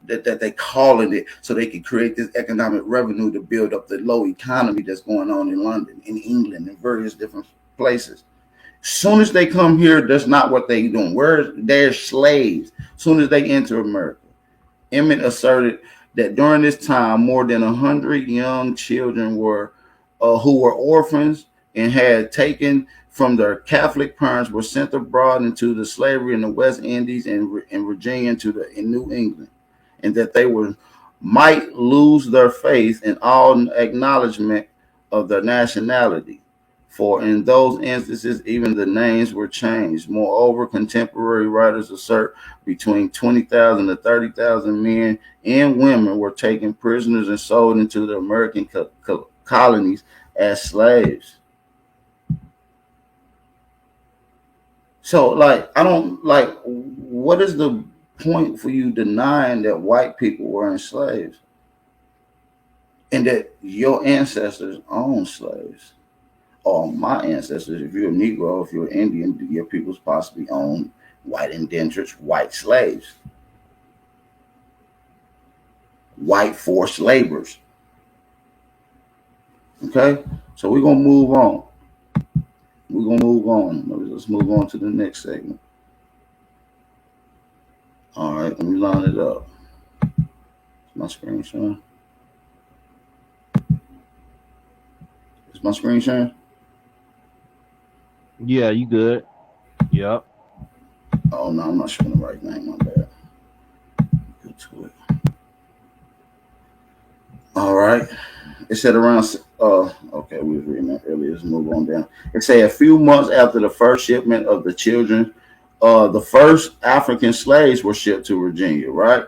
they calling it, so they can create this economic revenue to build up the low economy that's going on in London, in England, in various different places. Soon as they come here, that's not what they doing. They're slaves. Soon as they enter America. Emmett asserted that during this time, more than 100 young children who were orphans and had taken from their Catholic parents were sent abroad into the slavery in the West Indies and Virginia in New England, and that they might lose their faith in all acknowledgement of their nationality. For in those instances, even the names were changed. Moreover, contemporary writers assert between 20,000 to 30,000 men and women were taken prisoners and sold into the American colonies as slaves. So, what is the point for you denying that white people were enslaved and that your ancestors owned slaves? Or my ancestors, if you're a Negro, if you're Indian, your peoples possibly owned white indentures, white slaves, white forced laborers. Okay, so we're gonna move on. Let's move on to the next segment. All right, let me line it up. My screen sharing. Is my screen sharing? Yeah, you good. Yep. Oh, no, I'm not showing the right name. My bad. Go to it. All right. It said around, okay, we were reading that earlier. Let's move on down. It said a few months after the first shipment of the children, the first African slaves were shipped to Virginia, right?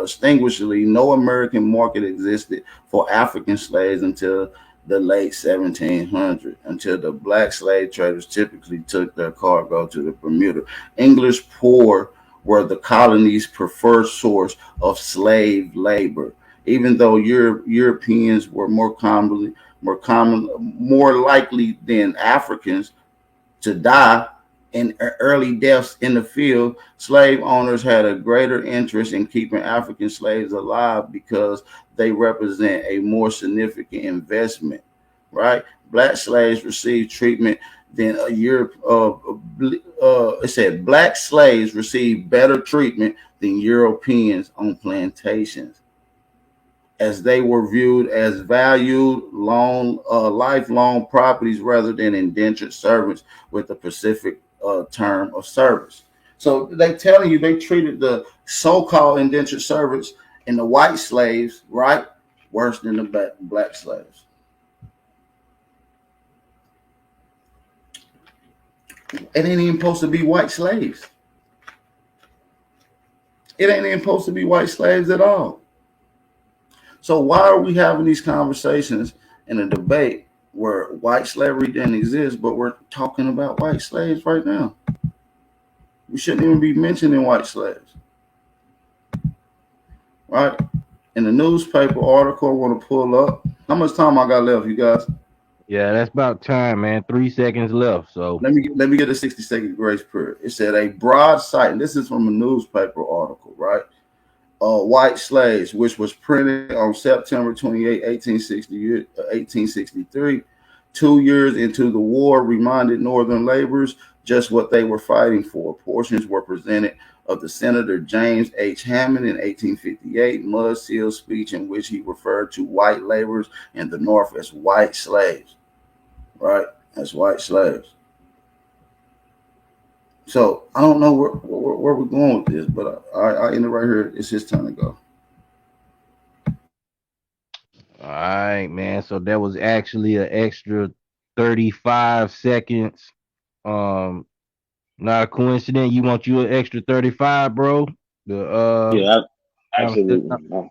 Distinguishedly, no American market existed for African slaves until the late 1700s, until the black slave traders typically took their cargo to the Bermuda. English poor were the colony's preferred source of slave labor. even though Europeans were more likely than Africans to die in early deaths in the field, slave owners had a greater interest in keeping African slaves alive because they represent a more significant investment, right? Black slaves received treatment than a Europe. It said black slaves received better treatment than Europeans on plantations, as they were viewed as valued lifelong properties rather than indentured servants with a specific term of service. So they telling you they treated the so-called indentured servants and the white slaves, right, worse than the black slaves. It ain't even supposed to be white slaves. It ain't even supposed to be white slaves at all. So why are we having these conversations in a debate where white slavery didn't exist, but we're talking about white slaves right now? We shouldn't even be mentioning white slaves, right? In the newspaper article I want to pull up. How much time I got left, you guys? Yeah, that's about time, man. 3 seconds left. So Let me get a 60-second grace period. It said a broad sight, and this is from a newspaper article, right? White Slaves, which was printed on September 28, 1863. 2 years into the war, reminded Northern laborers just what they were fighting for. Portions were presented of the Senator James H. Hammond in 1858 Mud Seal speech, in which he referred to white laborers in the North as white slaves, right? As white slaves. So I don't know where we're going with this, but I end it right here. It's his time to go. all right, man. So that was actually an extra 35 seconds. Um, Not a coincidence. You want you an extra 35, bro? The Yeah, I'm still, absolutely.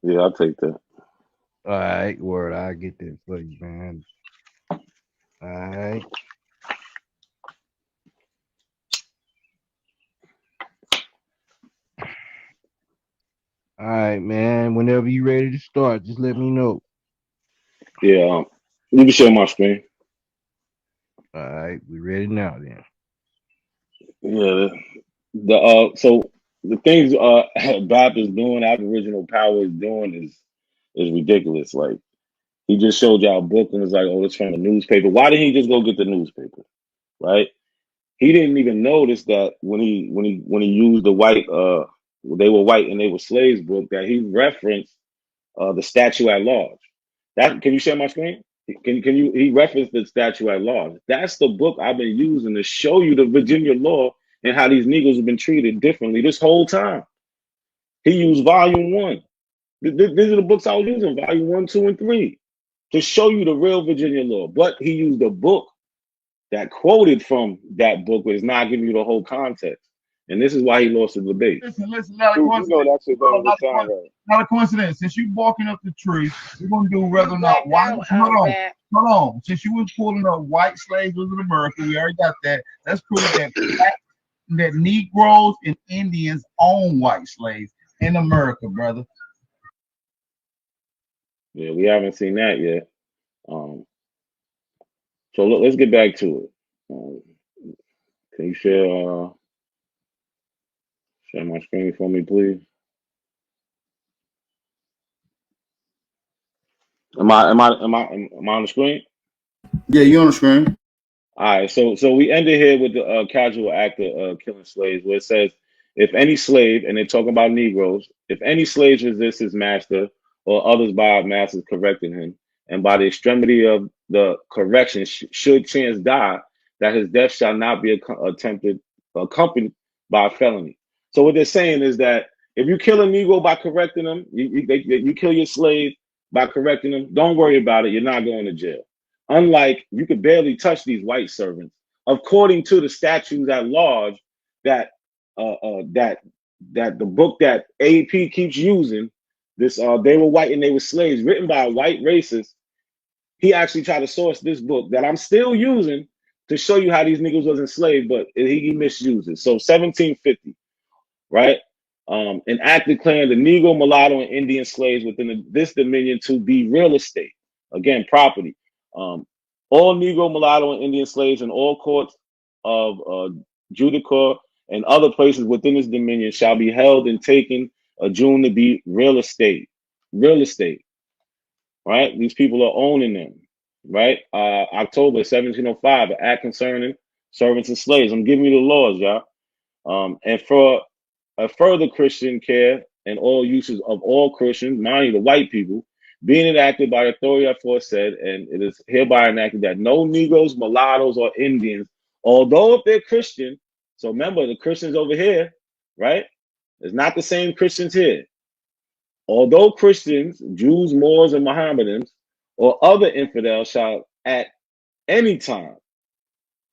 Yeah, I'll take that. all right, word. I get that for you, man. All right. All right, man. Whenever you ready to start, just let me know. Yeah, you can share my screen. All right, we ready now then. Yeah, the so the things BAP is doing, Aboriginal Power is doing is ridiculous. Like he just showed y'all a book and was like, "Oh, it's from the newspaper." Why didn't he just go get the newspaper? Right? He didn't even notice that when he used the white they were white and they were slaves book that he referenced the statute at large. That can you share my screen? Can you he referenced the statute at large. That's the book I've been using to show you the Virginia law and how these Negroes have been treated differently this whole time. He used volume one. These are the books I was using, volume one, two, and three, to show you the real Virginia law. But he used a book that quoted from that book, but is not giving you the whole context. And this is why he lost the debate. Listen, not a You know coincidence. that shit don't even sound right. Not a coincidence. Since you barking up the tree, we're gonna do whether or not white. Hold on. Since you was pulling up white slaves was in America, we already got that. Let's prove that Negroes and Indians own white slaves in America, brother. Yeah, we haven't seen that yet. Um, so let's get back to it. Can you share my screen for me, please? Am I on the screen? Yeah, you on the screen. All right, so we ended here with the casual act of killing slaves, where it says, if any slave, and they're talking about Negroes, if any slave resists his master or others by masters correcting him, and by the extremity of the correction should chance die, that his death shall not be attempted accompanied by a felony. So what they're saying is that if you kill a Negro by correcting him, you kill your slave by correcting him, don't worry about it. You're not going to jail. Unlike you could barely touch these white servants, according to the statutes at large that that the book that AP keeps using. This they were white and they were slaves, written by a white racist. He actually tried to source this book that I'm still using to show you how these niggas was enslaved, but he misused it. So 1750, right? an act declaring the Negro, mulatto, and Indian slaves within this dominion to be real estate, again, property. All Negro, mulatto, and Indian slaves in all courts of judicature and other places within this dominion shall be held and taken adjourned to be real estate. Real estate, right? These people are owning them, right? October 1705, an act concerning servants and slaves. I'm giving you the laws, y'all. And for a further Christian care and all uses of all Christians, mind you, the white people, being enacted by authority aforesaid, and it is hereby enacted that no Negroes, mulattoes, or Indians, although if they're Christian, so remember the Christians over here, right? It's not the same Christians here. Although Christians, Jews, Moors, and Mohammedans, or other infidels shall at any time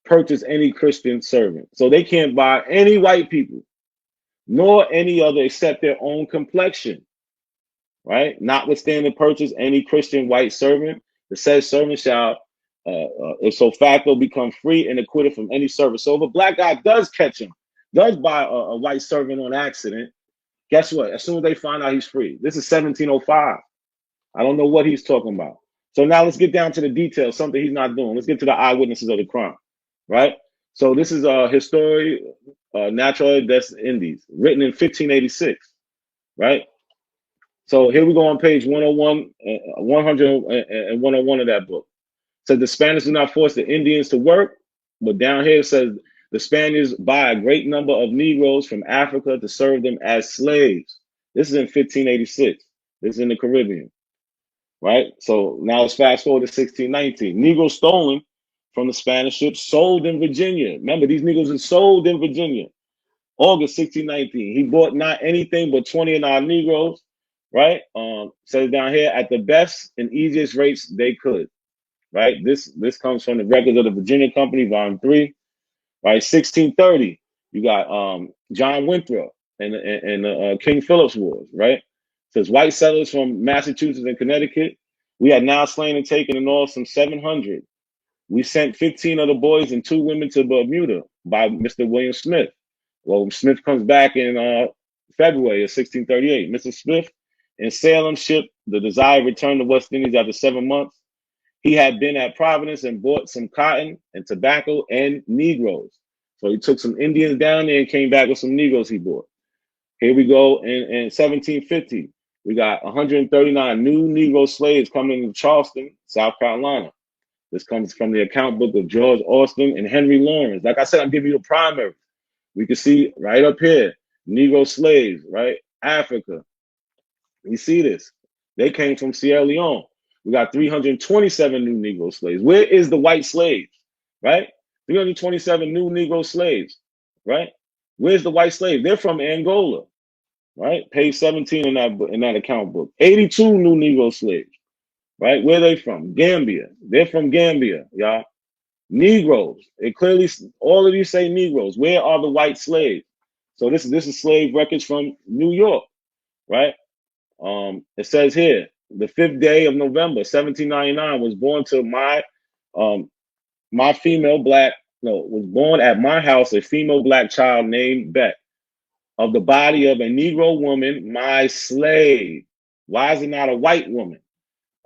purchase any Christian servant. So they can't buy any white people, nor any other except their own complexion, right? Notwithstanding purchase any Christian white servant, the said servant shall, if so facto, become free and acquitted from any service. So if a black guy does catch him, does buy a white servant on accident, guess what? As soon as they find out, he's free. This is 1705. I don't know what he's talking about. So now let's get down to the details, something he's not doing. Let's get to the eyewitnesses of the crime, right? So this is a History Natural des Indies, written in 1586, right? So here we go on page 101, 100 and 101 of that book. It says the Spaniards do not force the Indians to work, but down here it says the Spaniards buy a great number of Negroes from Africa to serve them as slaves. This is in 1586. This is in the Caribbean, right? So now let's fast forward to 1619. Negroes stolen from the Spanish ships, sold in Virginia. Remember, these Negroes are sold in Virginia. August 1619. He bought not anything but 20 of our Negroes, right? Says down here at the best and easiest rates they could, right? This comes from the records of the Virginia Company, volume 3, right? 1630. You got John Winthrop and King Philip's Wars, right? Says white settlers from Massachusetts and Connecticut. We had now slain and taken in all some 700. We sent 15 of the boys and 2 women to Bermuda by Mr. William Smith. Well, Smith comes back in February of 1638. Mr. Smith in Salem ship the Desire returned to West Indies after 7 months. He had been at Providence and bought some cotton and tobacco and Negroes. So he took some Indians down there and came back with some Negroes he bought. Here we go in 1750. We got 139 new Negro slaves coming to Charleston, South Carolina. This comes from the account book of George Austin and Henry Lawrence. Like I said, I'm giving you the primary. We can see right up here, Negro slaves, right? Africa. We see this. They came from Sierra Leone. We got 327 new Negro slaves. Where is the white slaves, right? 327 new Negro slaves, right? Where's the white slave? They're from Angola, right? Page 17 in that account book. 82 new Negro slaves, right? Where are they from? Gambia. They're from Gambia, y'all. Negroes. It clearly, all of these say Negroes. Where are the white slaves? So this is slave records from New York, right? It says here, the 5th day of November, 1799, was born to my female black, was born at my house a female black child named Beck, of the body of a Negro woman, my slave. Why is it not a white woman?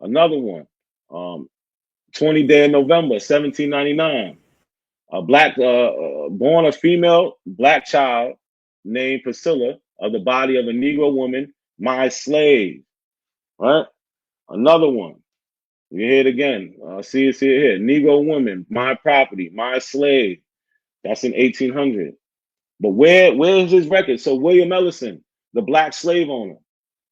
Another one, 20th day of November, 1799. A black, born a female black child named Priscilla of the body of a Negro woman, my slave, right? Another one, you hear it again. See it here. Negro woman, my property, my slave. That's in 1800. But where's his record? So William Ellison, the black slave owner,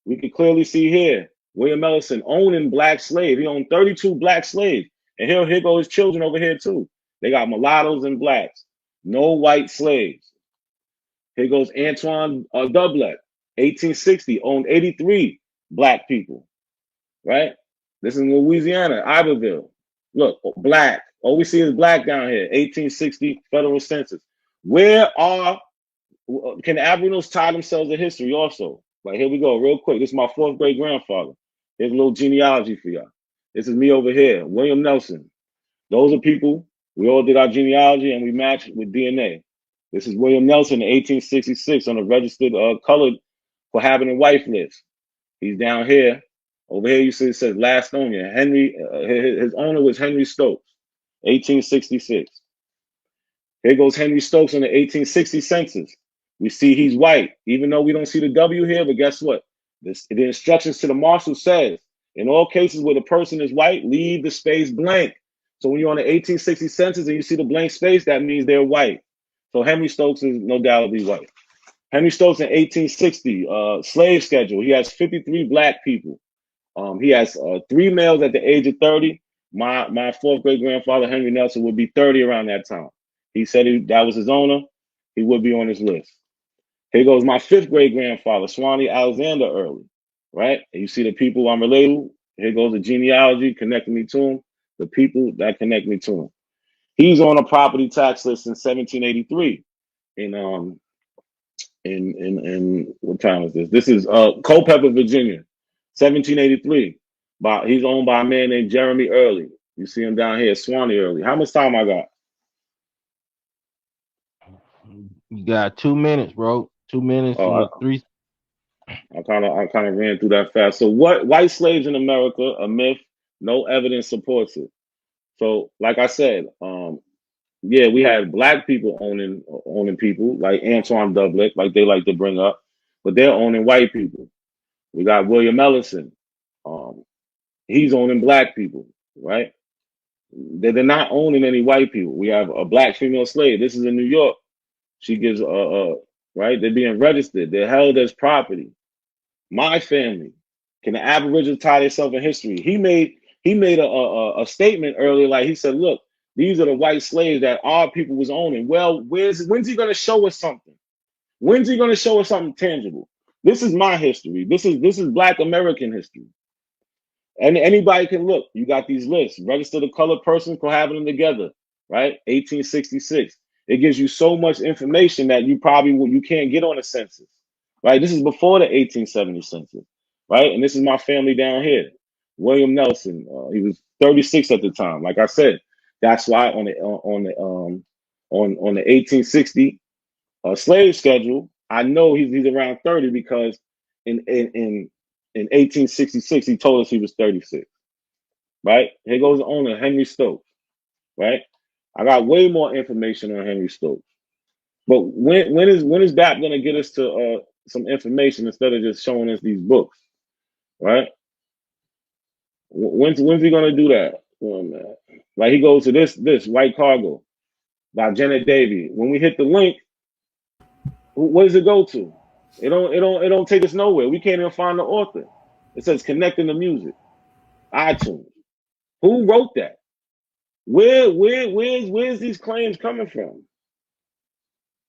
we can clearly see here, William Ellison owning black slave. He owned 32 black slaves. And here go his children over here too. They got mulattoes and blacks. No white slaves. Here goes Antoine Doublet, 1860, owned 83 black people, right? This is Louisiana, Iberville. Look, black. All we see is black down here, 1860 federal census. Can the Aboriginals tie themselves to history also? Like, here we go, real quick. This is my 4th great grandfather. Here's a little genealogy for y'all. This is me over here, William Nelson. Those are people, we all did our genealogy and we matched with DNA. This is William Nelson in 1866 on a registered colored cohabiting wife list. He's down here. Over here, you see it says last owner. Henry, his owner was Henry Stokes, 1866. Here goes Henry Stokes in the 1860 census. We see he's white, even though we don't see the W here, but guess what? The instructions to the marshal says, in all cases where the person is white, leave the space blank. So when you're on the 1860 census and you see the blank space, that means they're white. So Henry Stokes is no doubt white. Henry Stokes in 1860, slave schedule. He has 53 black people. He has 3 males at the age of 30. My fourth great grandfather, Henry Nelson, would be 30 around that time. He said that was his owner. He would be on his list. Here goes my fifth great grandfather, Swanee Alexander Early, right? And you see the people I'm related to. Here goes the genealogy connecting me to him, the people that connect me to him. He's on a property tax list in 1783 in what town is this? This is Culpeper, Virginia, 1783. He's owned by a man named Jeremy Early. You see him down here, Swanee Early. How much time I got? You got 2 minutes, bro. 2 minutes Oh, and 3. I kind of ran through that fast. So what? White slaves in America, a myth. No evidence supports it. So, like I said, yeah, we had black people owning people like Antoine Doublet, like they like to bring up, but they're owning white people. We got William Ellison. He's owning black people, right? They're not owning any white people. We have a black female slave. This is in New York. She gives right. They're being registered. They're held as property. My family. Can the Aboriginals tie themselves in history? He made a statement earlier, like he said, look, these are the white slaves that our people was owning. Well, when's he gonna show us something? When's he gonna show us something tangible? This is my history. This is Black American history. And anybody can look. You got these lists. Register the colored persons cohabiting together, right? 1866. It gives you so much information that you can't get on a census, right? This is before the 1870 census, right? And this is my family down here. William Nelson. He was 36 at the time. Like I said, that's why on the 1860 slave schedule, I know he's around 30 because in 1866 he told us he was 36. Right? Here goes the owner, Henry Stokes. Right? I got way more information on Henry Stokes. But when is BAP gonna get us to some information instead of just showing us these books? Right? When's he gonna do that? Oh, man. Like he goes to this White Cargo by Janet Davy. When we hit the link, what does it go to? It don't take us nowhere. We can't even find the author. It says connecting the music. iTunes. Who wrote that? Where's these claims coming from?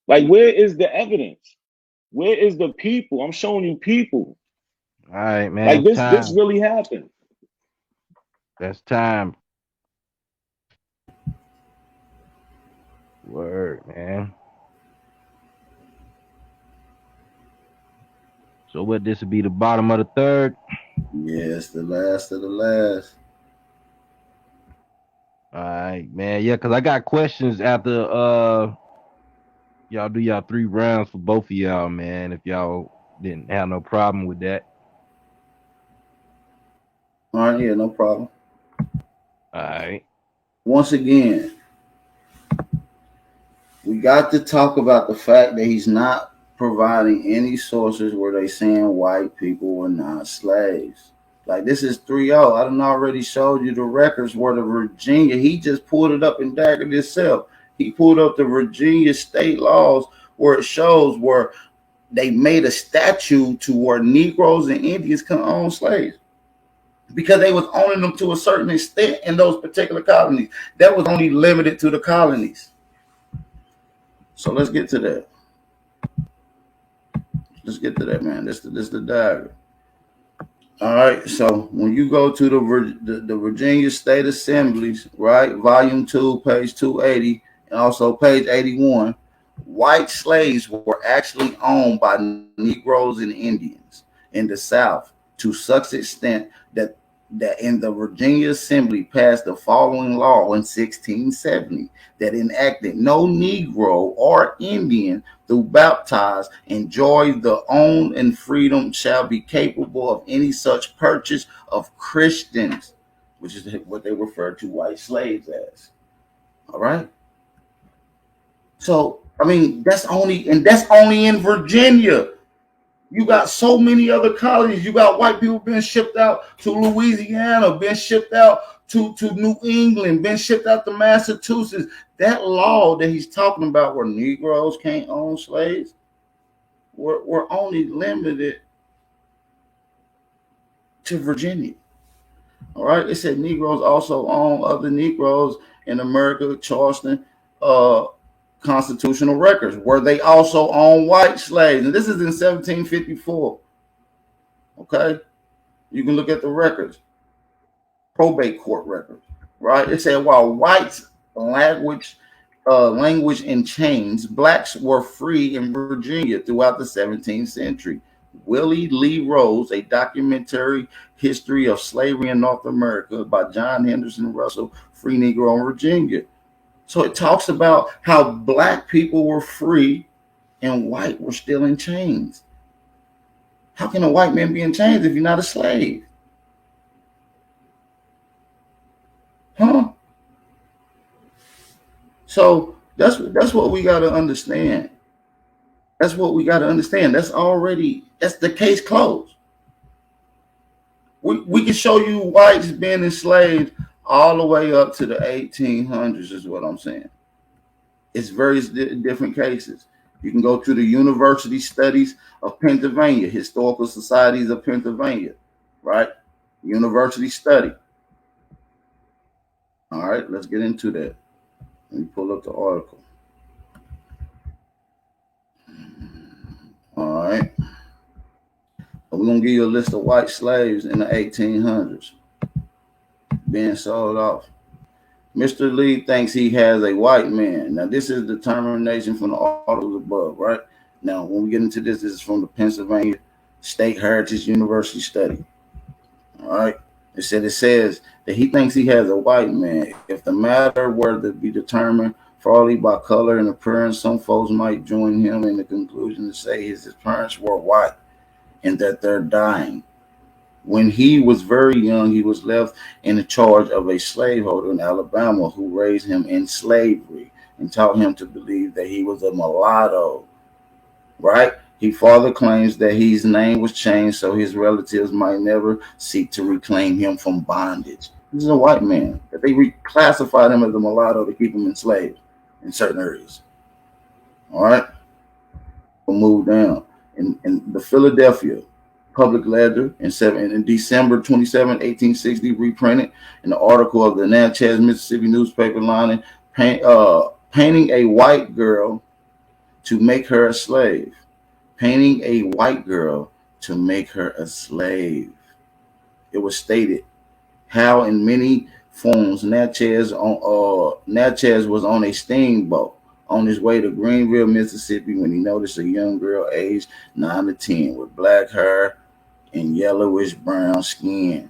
Like, where is the evidence? Where is the people? I'm showing you people. All right, Like man. this Time. really happened. That's time. Word, man. So what? This would be the bottom of the third. Yes, the last of the last. All right, man. Yeah, because I got questions after y'all do y'all 3 rounds for both of y'all, man. If y'all didn't have no problem with that. All right, yeah, no problem. All right. Once again, we got to talk about the fact that he's not providing any sources where they saying white people were not slaves. Like this is 3-0. I done already showed you the records where the Virginia, he just pulled it up in Daggett itself. He pulled up the Virginia state laws where it shows where they made a statute to where Negroes and Indians can own slaves because they was owning them to a certain extent in those particular colonies. That was only limited to the colonies. So let's get to that. Let's get to that, man. This the diagram. All right. So when you go to the Virginia State Assemblies, right, Volume 2, page 280, and also page 81, white slaves were actually owned by Negroes and Indians in the South to such extent that that in the Virginia Assembly passed the following law in 1670 that enacted no Negro or Indian through baptized enjoy the own and freedom shall be capable of any such purchase of Christians, which is what they refer to white slaves as. All right. So I mean that's only in Virginia. You got so many other colonies. You got white people being shipped out to Louisiana, being shipped out to New England, being shipped out to Massachusetts. That law that he's talking about where Negroes can't own slaves, we're only limited to Virginia. All right. It said Negroes also own other Negroes in America, Charleston, constitutional records, where they also own white slaves. And this is in 1754. Okay. You can look at the records, probate court records, right? It said while whites language in chains, blacks were free in Virginia throughout the 17th century. Willie Lee Rose, a documentary history of slavery in North America by John Henderson Russell, Free Negro in Virginia. So it talks about how black people were free and white were still in chains. How can a white man be in chains if you're not a slave? Huh? So that's what we got to understand. That's what we got to understand. That's the case closed. We can show you whites being enslaved all the way up to the 1800s is what I'm saying. It's various different cases. You can go to the University Studies of Pennsylvania, Historical Societies of Pennsylvania, right? University study. All right, let's get into that. Let me pull up the article. All right. We're going to give you a list of white slaves in the 1800s being sold off. Mr. Lee thinks he has a white man. Now, this is determination from the articles above, right? Now, when we get into this is from the Pennsylvania State Heritage University study. All right. It says that he thinks he has a white man. If the matter were to be determined probably by color and appearance, some folks might join him in the conclusion to say his parents were white and that they're dying. When he was very young, he was left in the charge of a slaveholder in Alabama who raised him in slavery and taught him to believe that he was a mulatto, right? He further claims that his name was changed so his relatives might never seek to reclaim him from bondage. This is a white man. That they reclassified him as a mulatto to keep him enslaved in certain areas. All right? We'll move down. In the Philadelphia Public Ledger in December 27, 1860, reprinted in the article of the Natchez, Mississippi newspaper lining, painting a white girl to make her a slave. Painting a white girl to make her a slave. It was stated how in many forms Natchez was on a steamboat on his way to Greenville, Mississippi, when he noticed a young girl aged 9 to 10 with black hair and yellowish brown skin.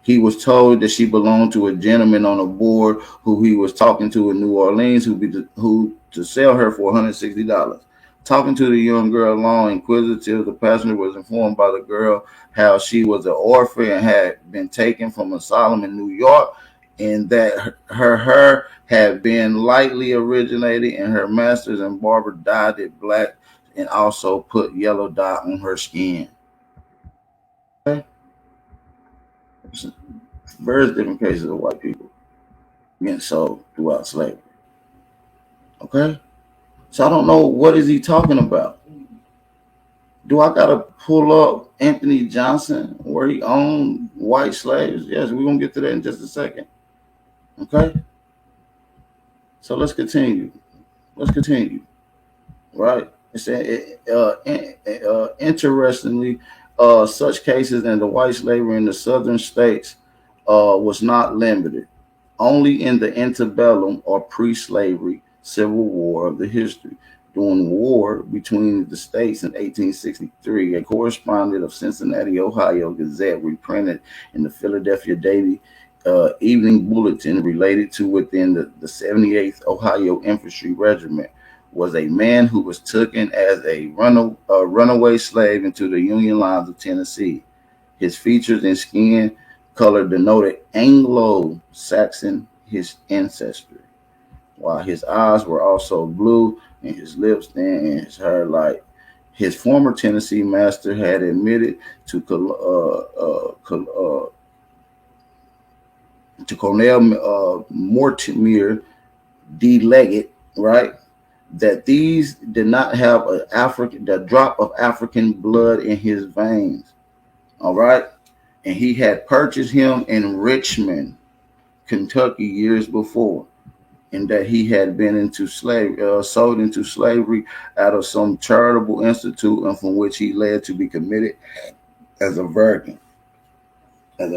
He was told that she belonged to a gentleman on a board who he was talking to in New Orleans who to sell her for $160. Talking to the young girl long inquisitive, the passenger was informed by the girl how she was an orphan and had been taken from an asylum in New York, and that her hair had been lightly originated and her masters and barber dyed it black and also put yellow dye on her skin. Okay. Various different cases of white people getting sold throughout slavery. Okay? So I don't know what is he talking about. Do I gotta pull up Anthony Johnson where he owned white slaves? Yes, we're gonna get to that in just a second. Okay? So let's continue. Right? Interestingly, such cases in the white slavery in the southern states was not limited. Only in the antebellum or pre-slavery Civil War of the history during the war between the states in 1863. A correspondent of Cincinnati, Ohio Gazette reprinted in the Philadelphia Daily Evening Bulletin related to within the 78th Ohio Infantry Regiment was a man who was taken as a runaway slave into the Union lines of Tennessee. His features and skin color denoted Anglo-Saxon his ancestry, while his eyes were also blue and his lips thin and his hair light. His former Tennessee master had admitted to Colonel Mortimer D. Leggett, right, that these did not have the drop of African blood in his veins. All right, and he had purchased him in Richmond, Kentucky, years before, and that he had been into sold into slavery out of some charitable institute, and from which he led to be committed as a vagrant. And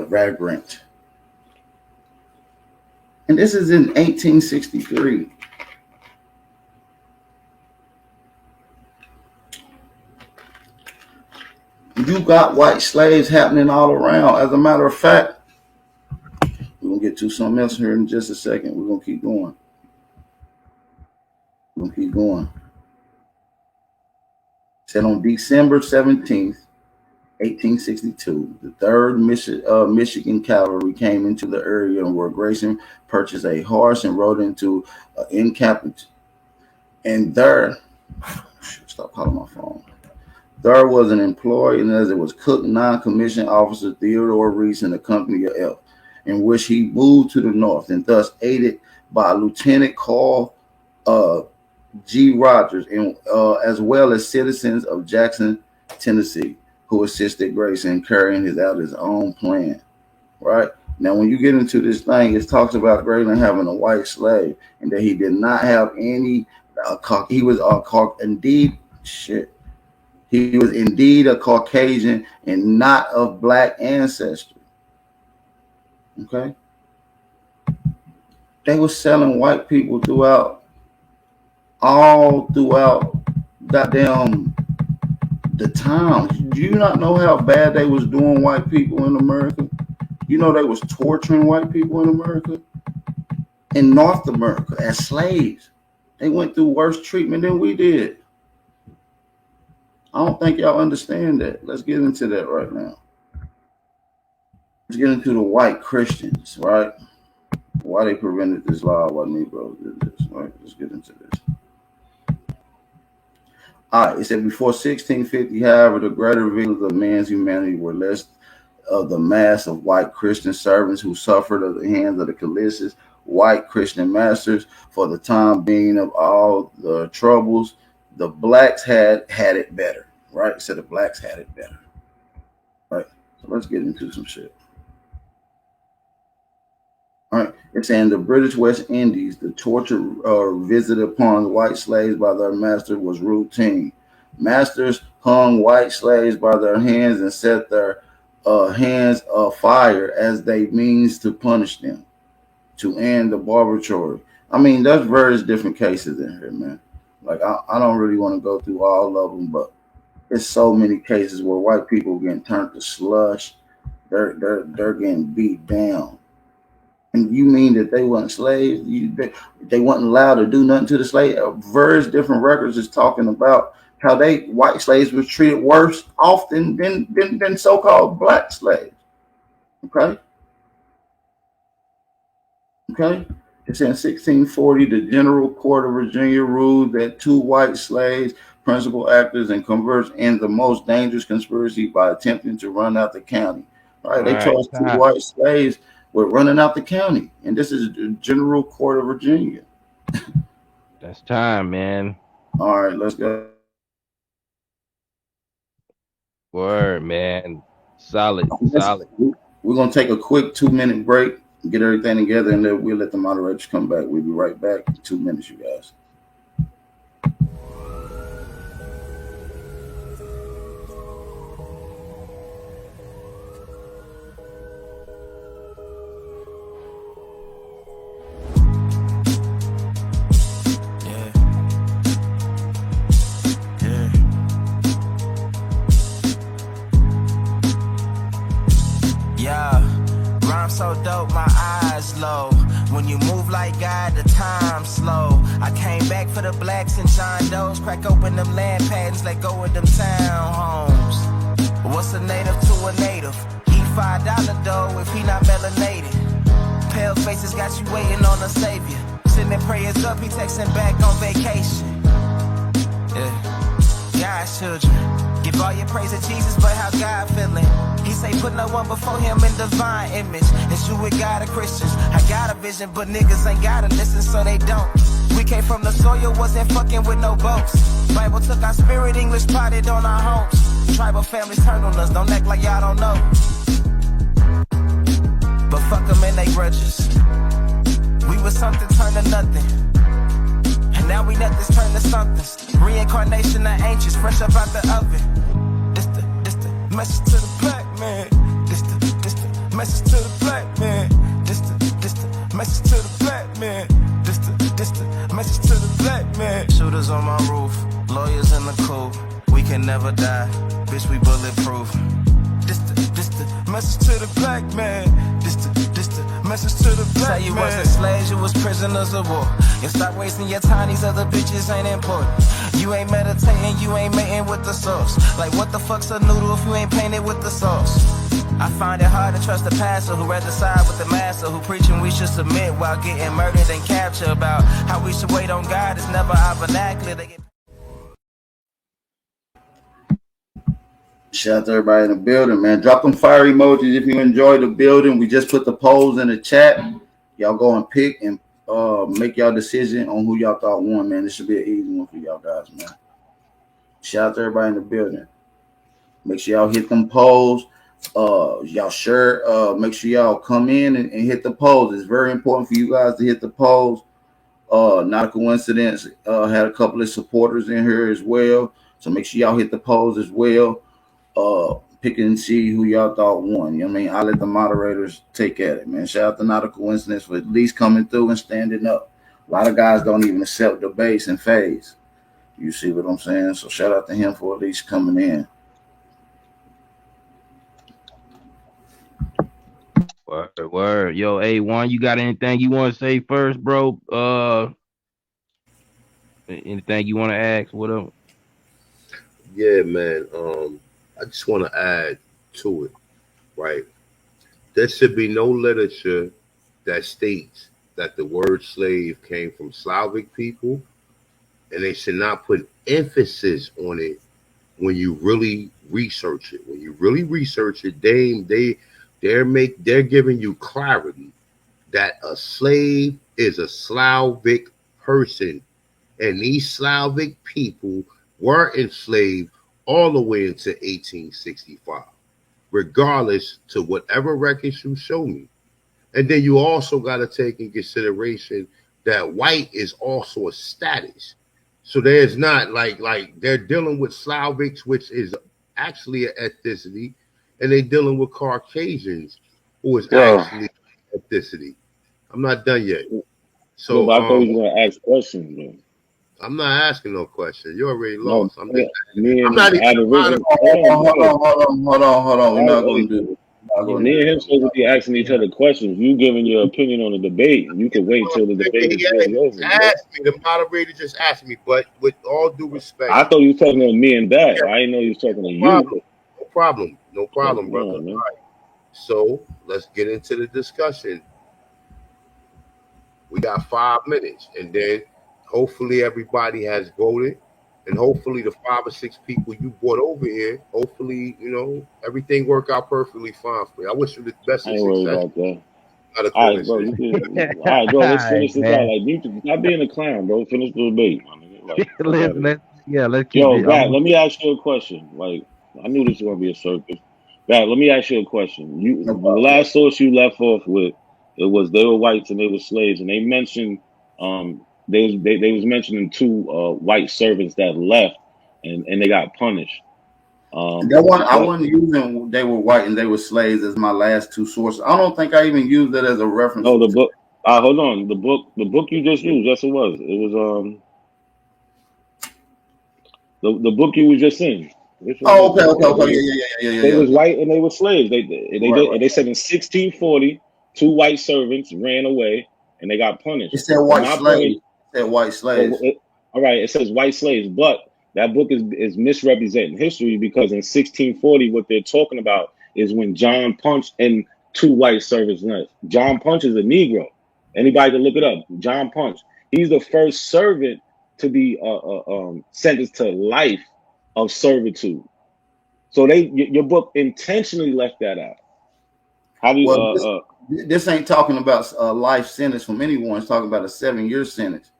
this is in 1863. You got white slaves happening all around. As a matter of fact, we're going to get to something else here in just a second. We're going to keep going. Said on December 17th, 1862, the 3rd Michigan Cavalry came into the area where Grayson purchased a horse and rode into encampment. And there, stop calling my phone. There was an employee, and as it was Cook non-commissioned officer Theodore Reese in the company of F, in which he moved to the north, and thus aided by Lieutenant Carl G. Rogers, and as well as citizens of Jackson, Tennessee, who assisted Grayson in carrying out his own plan. Right now, when you get into this thing, it talks about Grayson having a white slave, and that he did not have any. He was He was indeed a Caucasian and not of black ancestry. Okay? They were selling white people all throughout goddamn the towns. Do you not know how bad they was doing white people in America? You know they was torturing white people in America? In North America as slaves. They went through worse treatment than we did. I don't think y'all understand that. Let's get into that right now. Let's get into the white Christians, right? Why they prevented this law, why Negroes did this, right? Let's get into this. All right, it said before 1650, however, the greater victims of man's humanity were less of the mass of white Christian servants who suffered at the hands of the callous white Christian masters. For the time being of all the troubles, the blacks had it better, right? So the blacks had it better, right? So let's get into some shit. All right, it's in the British West Indies, the torture visited upon white slaves by their master was routine. Masters hung white slaves by their hands and set their hands afire as they means to punish them, to end the barbarity. I mean, there's various different cases in here, man. Like, I don't really want to go through all of them, but there's so many cases where white people are getting turned to slush. They're getting beat down. And you mean that they weren't slaves? They weren't allowed to do nothing to the slave? Various different records is talking about how white slaves were treated worse often than so-called black slaves. Okay? It's in 1640, the General Court of Virginia ruled that 2 white slaves, principal actors and converts in the most dangerous conspiracy by attempting to run out the county. Right? They charged 2 white slaves with running out the county. And this is the General Court of Virginia. That's time, man. All right, let's go. Word, man. Solid. We're going to take a quick 2-minute break, get everything together, and then we'll let the moderators come back. We'll be right back in 2 minutes, you guys. the blacks and John Doe's. Crack open them land patents, let go of them townhomes. What's a native to a native? He $5 dough if he not melanated. Pale faces got you waiting on a savior. Sending prayers up, he texting back on vacation. Yeah, God's children. Give all your praise to Jesus, but how God feeling? He say put no one before him in divine image. It's you with God of Christians. I got a vision, but niggas ain't gotta listen, so they don't. We came from the soil, wasn't fucking with no boats. Bible took our spirit, English potted on our homes. Tribal families turned on us, don't act like y'all don't know. But fuck them and they grudges. We was something turned to nothing. And now we nothing's turned to something. Reincarnation of ancients, fresh up out the oven. This the message to the black man. This the message to the black man. This the message to the black man. This the message to the black man. Shooters on my roof, lawyers in the coop. We can never die, bitch, we bulletproof. This the message to the black man. This the message to the black man. Say you wasn't slaves, you was prisoners of war. You stop wasting your time, these other bitches ain't important. You ain't meditating, you ain't mating with the source. Like what the fuck's a noodle if you ain't painted with the sauce? I find it hard to trust the pastor who rather side with the master, who preaching we should submit while getting murdered and captured. About how we should wait on God is never our vernacular. They get Shout out to everybody in the building, man. Drop them fire emojis if you enjoy the building. We just put the polls in the chat. Y'all go and pick and make y'all decision on who y'all thought won, man. This should be an easy one for y'all guys, man. Shout out to everybody in the building. Make sure y'all hit them polls. Y'all sure make sure y'all come in and hit the polls. It's very important for you guys to hit the polls. Not a coincidence. Had a couple of supporters in here as well. So make sure y'all hit the polls as well. Pick and see who y'all thought won. You know what I mean? I'll let the moderators take at it, man. Shout out to Not a Coincidence for at least coming through and standing up. A lot of guys don't even accept the base and phase. You see what I'm saying? So shout out to him for at least coming in. Word. Yo, A1, you got anything you want to say first, bro? Anything you want to ask? Whatever. Yeah, man. I just want to add to it, right? There should be no literature that states that the word slave came from Slavic people, and they should not put emphasis on it when you really research it. When you really research it, they're giving you clarity that a slave is a Slavic person, and these Slavic people were enslaved all the way into 1865, regardless to whatever records you show me. And then you also got to take in consideration that white is also a status. So there's not like they're dealing with Slavics, which is actually an ethnicity, and they're dealing with Caucasians, who is actually ethnicity. I'm not done yet. So but I thought you were going to ask questions, man. I'm not asking no question. You already lost. No, I'm just. me I'm not even. Hold on. We're not going to do it. Me and him supposed to be asking each other questions. You giving your opinion on the debate. You can wait till the debate is really over. Ask me. The moderator just asked me, but with all due respect, I thought you were talking to me and that. I didn't know you were talking to you. No problem, brother. All right. So let's get into the discussion. We got 5 minutes, and then hopefully everybody has voted, and hopefully the 5 or 6 people you brought over here, hopefully, everything work out perfectly fine for you. I wish you the best of success. I ain't worried about that. All right, bro. All right, bro. Let's finish this out. Like, stop being a clown, bro. Finish the debate, my nigga. Like, let's keep yo, it. Bat, let me ask you a question. Like, I knew this was gonna be a circus. Bat, let me ask you a question. The last source you left off with, it was they were whites and they were slaves, and they mentioned they was mentioning 2 white servants that left and they got punished. That one I wasn't using they were white and they were slaves as my last 2 sources. I don't think I even used that as a reference. No, the book. Hold on. The book you just used. Yes, it was. It was the book you was just in. Okay. Yeah. They was white and they were slaves. They said in 1640, 2 white servants ran away and they got punished. It said white slaves. It said white slaves. All right, it says white slaves, but that book is misrepresenting history because in 1640, what they're talking about is when John Punch and two white servants left. John Punch is a Negro. Anybody can look it up. John Punch. He's the first servant to be sentenced to life of servitude. So your book intentionally left that out. How do you? Well, this ain't talking about a life sentence from anyone. It's talking about a 7-year sentence,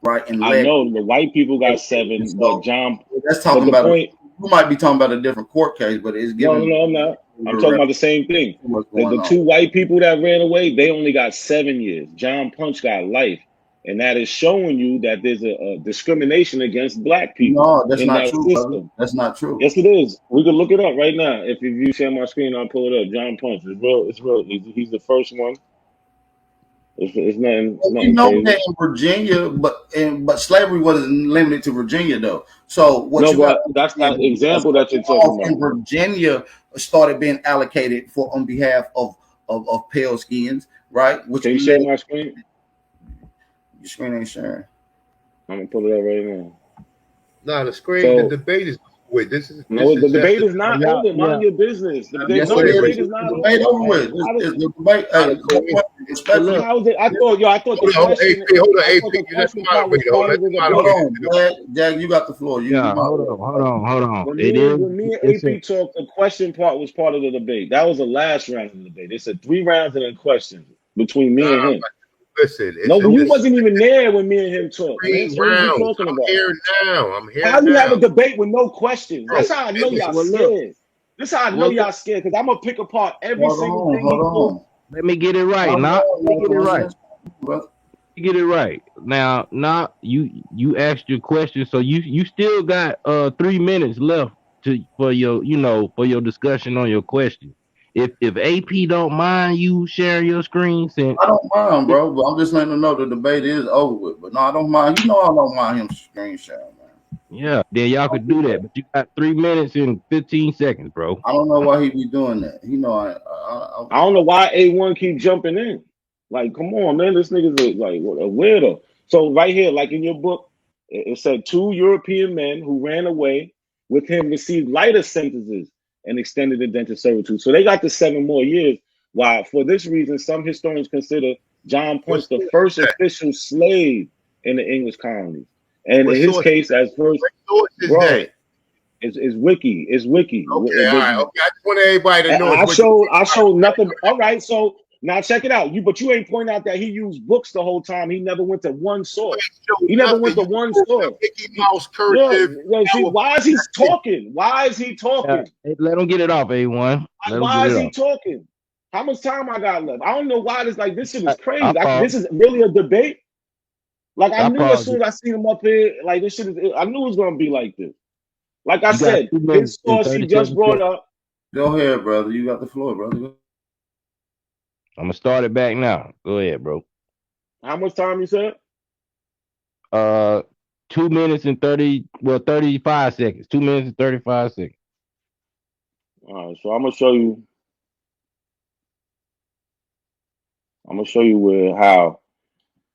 right? And I know the white people got 7, but John. That's talking but the about. Point, you might be talking about a different court case, but it's giving. No, I'm not. I'm talking about the same thing. The two white people that ran away, they only got 7 years. John Punch got life. And that is showing you that there's a discrimination against black people. No, that's in not that true. System. That's not true. Yes, it is. We can look it up right now. If you share my screen, I'll pull it up. John Punch. It's real. It's real. He's the first one. It's nothing. Well, we know that in Virginia, but slavery wasn't limited to Virginia though. So what no, you but that's that example that you're talking about. In Virginia started being allocated for on behalf of pale skins, right? Which can you share my screen? Your screen ain't sharing. I'm gonna pull it up right now. No, the screen. The debate is. Wait, this is the debate is not over. Mind your business. The debate is not over. Debate over with. The debate. I thought the question. Hold on, AP. Jack, you got the floor. Hold on. When me and AP talked, the question part was part of the debate. That was the last round of the debate. They said 3 rounds and then questions between me and him. Listen, you wasn't even there when me and him talked. What are you talking about? I'm here How now. you have a debate with no questions? That's how I know y'all scared. This is how I know y'all scared, because I'm gonna pick apart every single thing. Hold on. Let me get it right. Let me get it right. Get it right. Now you asked your question, so you still got 3 minutes left for your discussion on your question. If AP don't mind you sharing your screen, I don't mind, bro. But I'm just letting them know the debate is over with. But no, I don't mind. You know, I don't mind him screen sharing, man. Yeah, then y'all could do that, but you got 3 minutes and 15 seconds, bro. I don't know why he be doing that. You know, I don't know why A1 keep jumping in. Like, come on, man, this nigga's a weirdo. So right here, like in your book, it said 2 European men who ran away with him received lighter sentences and extended indentured servitude. So they got the 7 more years. While for this reason, some historians consider John Punch the first official slave in the English colonies. And in his case, as first, bro, it's wiki. It's wiki. Okay, all right. Okay, I just want everybody to know. I showed nothing. All right, so now check it out. But you ain't point out that he used books the whole time. He never went to one source. He never went to one source. Mickey Mouse cursive. See, why is he talking? Why is he talking? Let him get it off, A1. Why is he talking? How much time I got left? I don't know why this shit is crazy. This is really a debate. Like I knew as soon as I seen him up here, like this shit is. I knew it was gonna be like this. Like I said, his source he just brought up. Go ahead, brother. You got the floor, brother. I'm gonna start it back now. Go ahead, bro. How much time you said? 2 minutes and 35 seconds. 2 minutes and 35 seconds. All right, so I'm gonna show you. How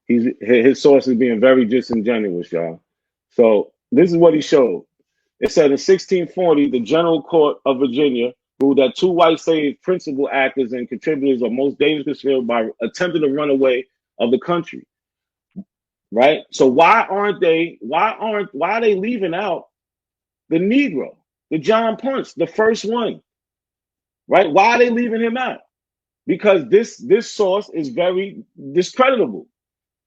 his source is being very disingenuous, y'all. So this is what he showed. It said in 1640, the General Court of Virginia ruled that 2 white slave principal actors and contributors are most dangerous conspirators by attempting to run away of the country. Right? So why are they leaving out the Negro, the John Punch, the first one? Right? Why are they leaving him out? Because this source is very discreditable.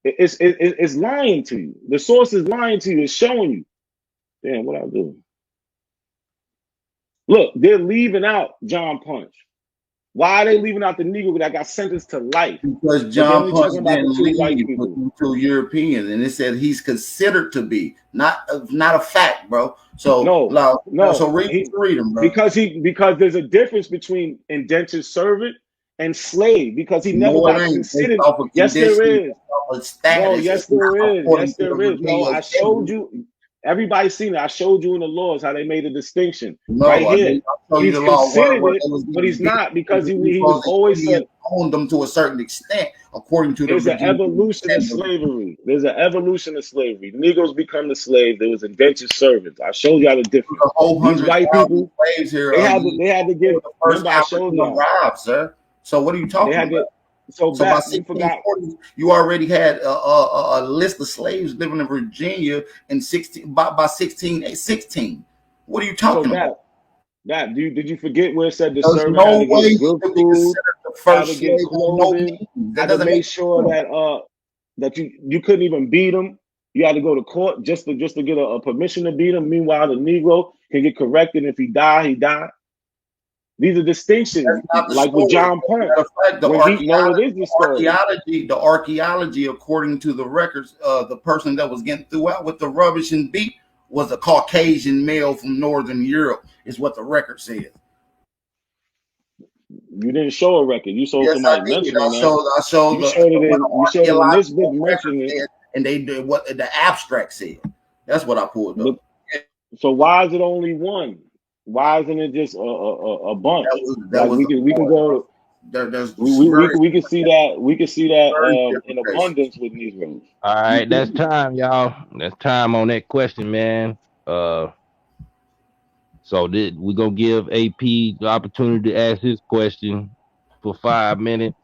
It's lying to you. The source is lying to you. It's showing you. Damn, what I do? Look, they're leaving out John Punch. Why are they leaving out the Negro that got sentenced to life? Because John Punch didn't leave with 2 Europeans, and it said he's considered to be not a fact, bro. So no. So read him, bro. Because there's a difference between indentured servant and slave, because he never got considered. Yes, there is. No, yes, there is. Yes, there is. No, I showed you. Everybody's seen it. I showed you in the laws how they made a distinction No, right I here. didn't. I told you He's the law considered where it, they was but getting he's not because he was supposed always to said own them to a certain extent, according to the there's an Virginia evolution of Assembly. slavery. There's an evolution of slavery. Negroes become the slave. There was indentured servants. I showed y'all the difference. A whole These white 100,000 people, slaves here they had to before get. the first Remember, I showed African y'all arrived, sir. So what are you they talking had about? to. So So by back, you forgot. 1640, you already had a list of slaves living in Virginia in 16 by 1616. What are you So talking about? did you forget where it said the There's servant had no to way get he good could be food, considered the had to first get slave on no clothing, means. That had to doesn't make make sure sense. that you couldn't even beat him. You had to go to court just to get a permission to beat him. Meanwhile, the Negro can get corrected. If he die, he die. These are distinctions, That's not the like with story. John Matter Punch, of fact, where he no, it is the story. the archaeology, according to the records, the person that was getting through out with the rubbish and beat was a Caucasian male from Northern Europe, is what the record says. You didn't show a record. You showed Yes, I somebody did. mentioning that. I showed You showed it what in the you showed it in this book archaeological mentioning record it. said, and they did what the abstract said. That's what I pulled But up. so why is it only one? Why isn't it just a bunch? That Like was we can go. there's We very we can see that very in different cases. abundance with Negroes. All right, that's time, y'all. That's time on that question, man. So we gonna give AP the opportunity to ask his question for 5 minutes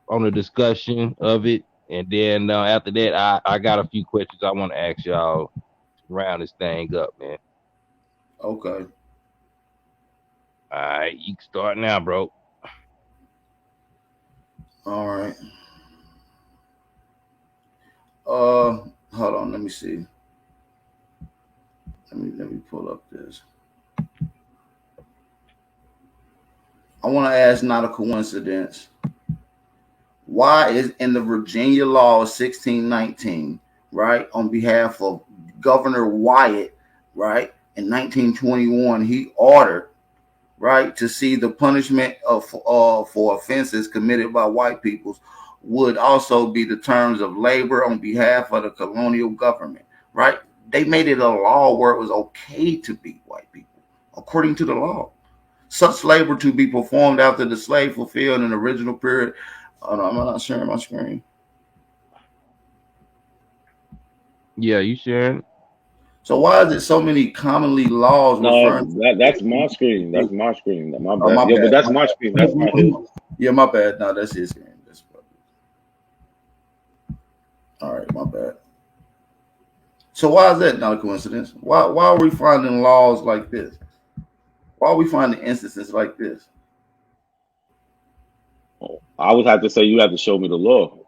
on the discussion of it, and then after that, I got a few questions I want to ask y'all to round this thing up, man. Okay. All right, you can start now, bro. All right. Hold on. Let me see. Let me pull up this. I want to ask, not a coincidence. Why is in the Virginia law of 1619, right, on behalf of Governor Wyatt, right, in 1921, he ordered, right, to see the punishment of for offenses committed by white peoples would also be the terms of labor on behalf of the colonial government, right? They made it a law where it was okay to beat white people, according to the law. Such labor to be performed after the slave fulfilled an original period. Oh, no, I'm not sharing my screen. Yeah, you sharing? So why is it so many commonly laws No, referring to that's my screen. That's my screen. My Oh, bad. my Yeah, but bad. that's My my screen. That's not his. bad. Yeah, my bad. No, that's his screen. All right, my bad. So why is that not a coincidence? Why are we finding laws like this? Why are we finding instances like this? I would have to say you have to show me the law.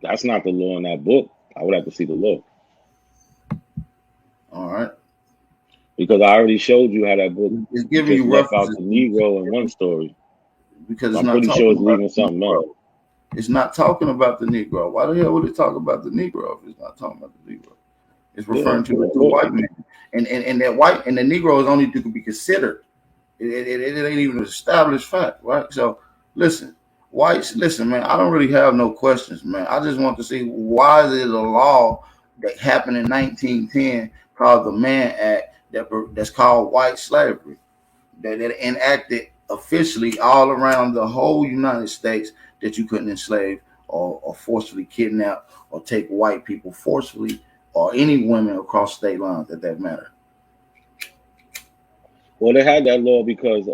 That's not the law in that book. I would have to see the law. All right. Because I already showed you how that book It's giving just you left out references the Negro in one story. because So it's I'm not pretty sure it's talking about leaving the something else. Negro. It's not talking about the Negro. Why the hell would it talk about the Negro if it's not talking about the Negro? It's referring to the white man. And that white and the Negro is only to be considered. It ain't even an established fact, right? So listen, whites, listen, man, I don't really have no questions, man. I just want to see why is it a law that happened in 1910 called the Mann Act that's called white slavery that enacted officially all around the whole United States that you couldn't enslave or forcefully kidnap or take white people forcefully or any women across state lines at that matter. Well, they had that law because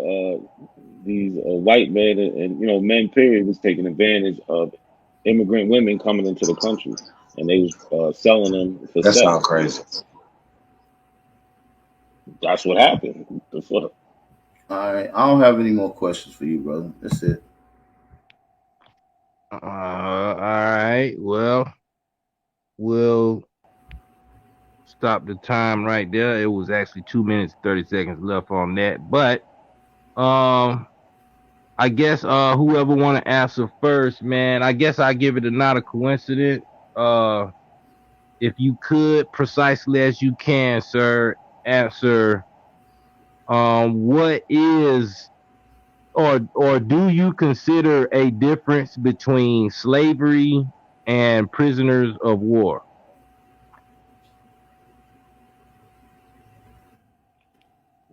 these white men and men period was taking advantage of immigrant women coming into the country, and they was selling them for That sex. sounds crazy. That's what happened. The fuck? All right, I don't have any more questions for you, brother. That's it. All right. Well, we'll stop the time right there. It was actually 2 minutes 30 seconds left on that, but I guess whoever want to answer first, man. I guess I give it a not a coincidence. If you could precisely as you can, sir, answer what is or do you consider a difference between slavery and prisoners of war?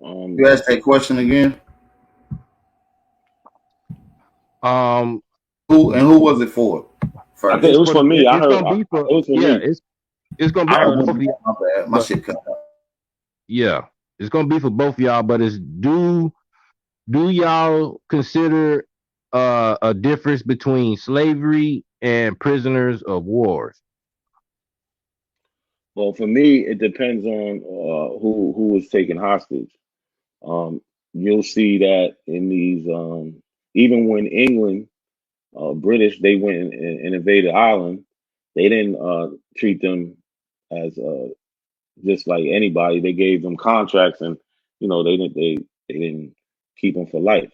You asked that question again. Um, Who was it for? I First, think it was for me. I it's heard gonna be for it was for yeah. me. It's gonna be I for heard both this. of y'all. my bad. My But shit cut out. yeah, it's gonna be for both of y'all. But it's do y'all consider a difference between slavery and prisoners of wars? Well, for me, it depends on who was taken hostage. Um, you'll see that in these, even when England, British, they went and invaded Ireland, they didn't treat them as just like anybody. They gave them contracts, and they didn't keep them for life.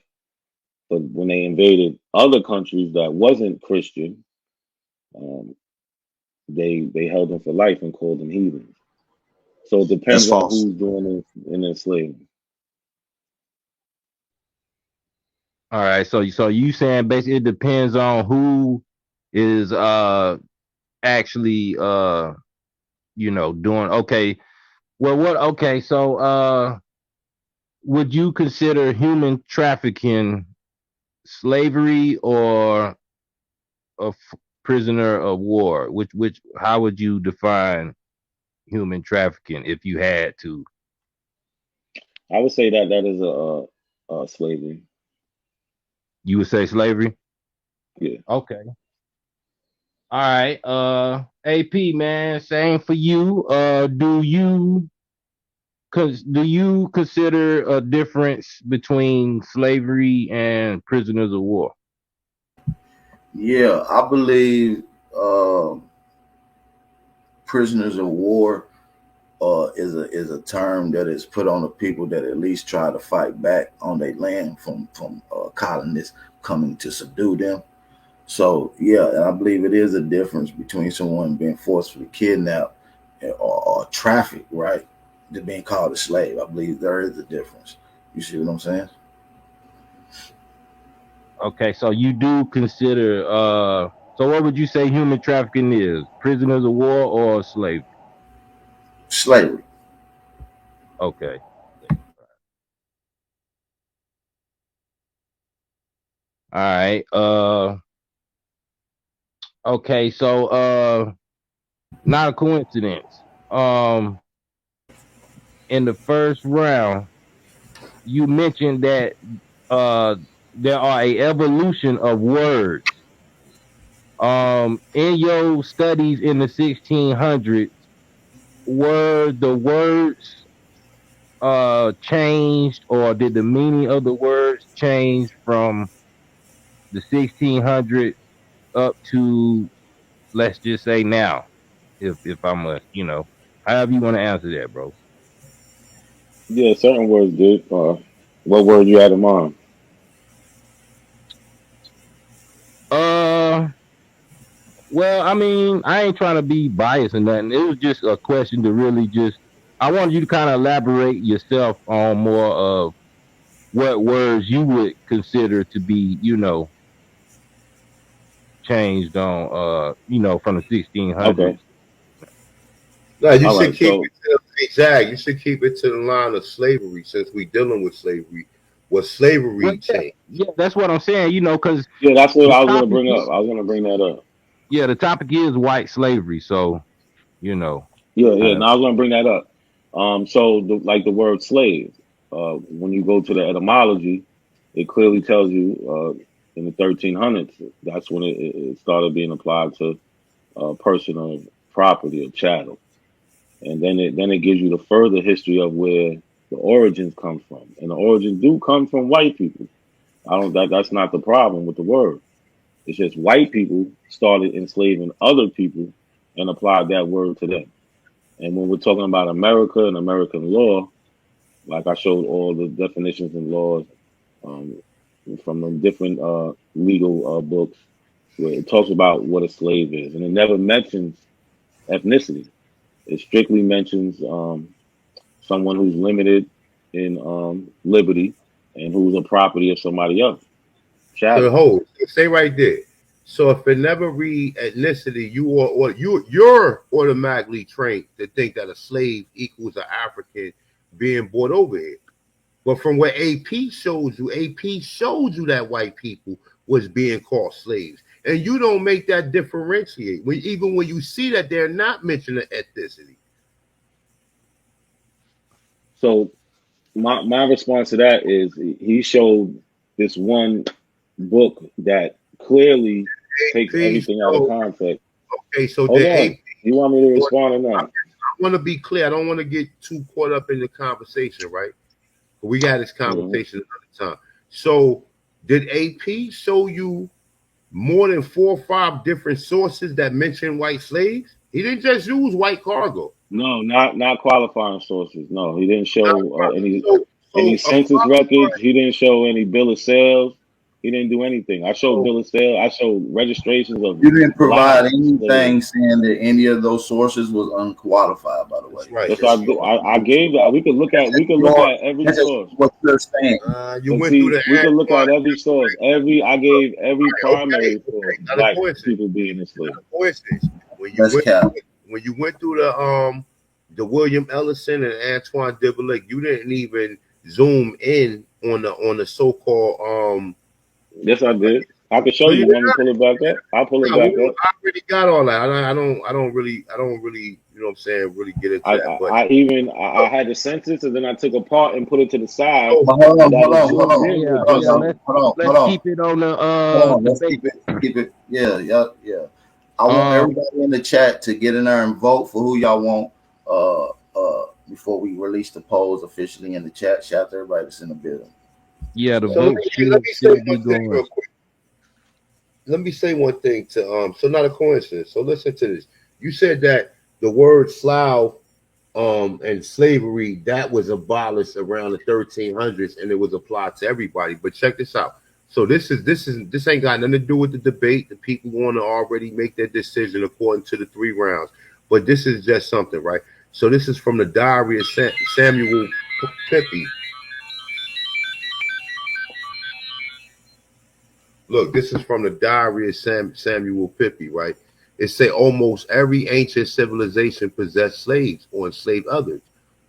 But when they invaded other countries that wasn't Christian, um, they held them for life and called them heathens. So it That's depends on false. who's doing it in enslavement. All right, so you saying basically it depends on who is actually doing okay. Well, what okay, so would you consider human trafficking slavery or prisoner of war? Which how would you define human trafficking if you had to? I would say that that is a slavery. You would say slavery? Yeah. Okay. All right. AP man, same for you. Do you consider a difference between slavery and prisoners of war? Yeah, I believe uh, prisoners of war is a term that is put on the people that at least try to fight back on their land from colonists coming to subdue them. So yeah, and I believe it is a difference between someone being forcefully kidnapped or trafficked, right, to being called a slave. I believe there is a difference. You see what I'm saying? Okay, so you do consider so what would you say human trafficking is? Prisoners of war or slavery? Slavery. Okay. All right. Okay, so not a coincidence. In the first round, you mentioned that uh there are a evolution of words. In your studies in the 1600s, were the words changed, or did the meaning of the words change from the 1600s up to, let's just say, now? If I'm a, however you want to answer that, bro. Yeah, certain words did. What word you had in mind? Uh, well, I mean, I ain't trying to be biased or nothing. It was just a question to really just. I wanted you to kind of elaborate yourself on more of what words you would consider to be, changed on, from the 1600s. Okay. No, you All should right. keep So it to Zag. You should keep it to the line of slavery since we dealing with slavery. What Well, slavery yeah, changed? yeah, that's what I'm saying. Because yeah, that's what the I was gonna topic bring is, up. I was gonna bring that up. yeah, the topic is white slavery. So, you know, Yeah, yeah. uh, No, I was gonna bring that up. So like the word slave, when you go to the etymology, it clearly tells you in the 1300s that's when it started being applied to personal property or chattel, and then it gives you the further history of where the origins come from, and the origins do come from white people. I don't that's not the problem with the word. It's just white people started enslaving other people and applied that word to them. And when we're talking about America and American law, like I showed all the definitions and laws um, from the different legal books, where it talks about what a slave is, and it never mentions ethnicity. It strictly mentions someone who's limited in liberty and who's a property of somebody else. So Chattel. hold, stay right there. So if it never read ethnicity, you're automatically trained to think that a slave equals an African being brought over here. But from what AP shows you, AP showed you that white people was being called slaves. And you don't make that differentiate. Even when you see that they're not mentioning ethnicity. So my response to that is he showed this one book that clearly takes everything out of context. Okay, so hold on. You want me to respond or not? I want to be clear. I don't want to get too caught up in the conversation, right? We got this conversation another time. So did AP show you more than 4 or 5 different sources that mention white slaves? He didn't just use white cargo. No, not qualifying sources. No, he didn't show any census records. He didn't show any bill of sales. He didn't do anything. I showed bill of sale. I showed registrations of. You didn't provide anything saying that any of those sources was unqualified. By the way, that's right. I gave that. We could look at every source. What you're saying. You went through the. We could look at every source. I gave every primary for black people being enslaved. When you went through the William Ellison and Antoine Dibblick, you didn't even zoom in on the so-called Yes, I did. I can show you. Want me to pull it back up? I'll pull it back up. I already got all that. I don't really, you know what I'm saying, really get into that. But I had the census, and then I took a part and put it to the side. Hold on. Let's keep it on the. Let's keep it. Yeah. I want everybody in the chat to get in there and vote for who y'all want. Before we release the polls officially in the chat. Shout out to everybody that's in the building. Yeah, the so vote let me say one thing real quick. Let me say one thing to so not a coincidence. So listen to this. You said that the word Slav and slavery that was abolished around the 1300s and it was applied to everybody. But check this out. So this ain't got nothing to do with the debate. The people want to already make their decision according to the 3 rounds. But this is just something, right? So this is from the diary of Samuel Pepys. Look, this is from the diary of Samuel Pepys, right? It say almost every ancient civilization possessed slaves or enslaved others.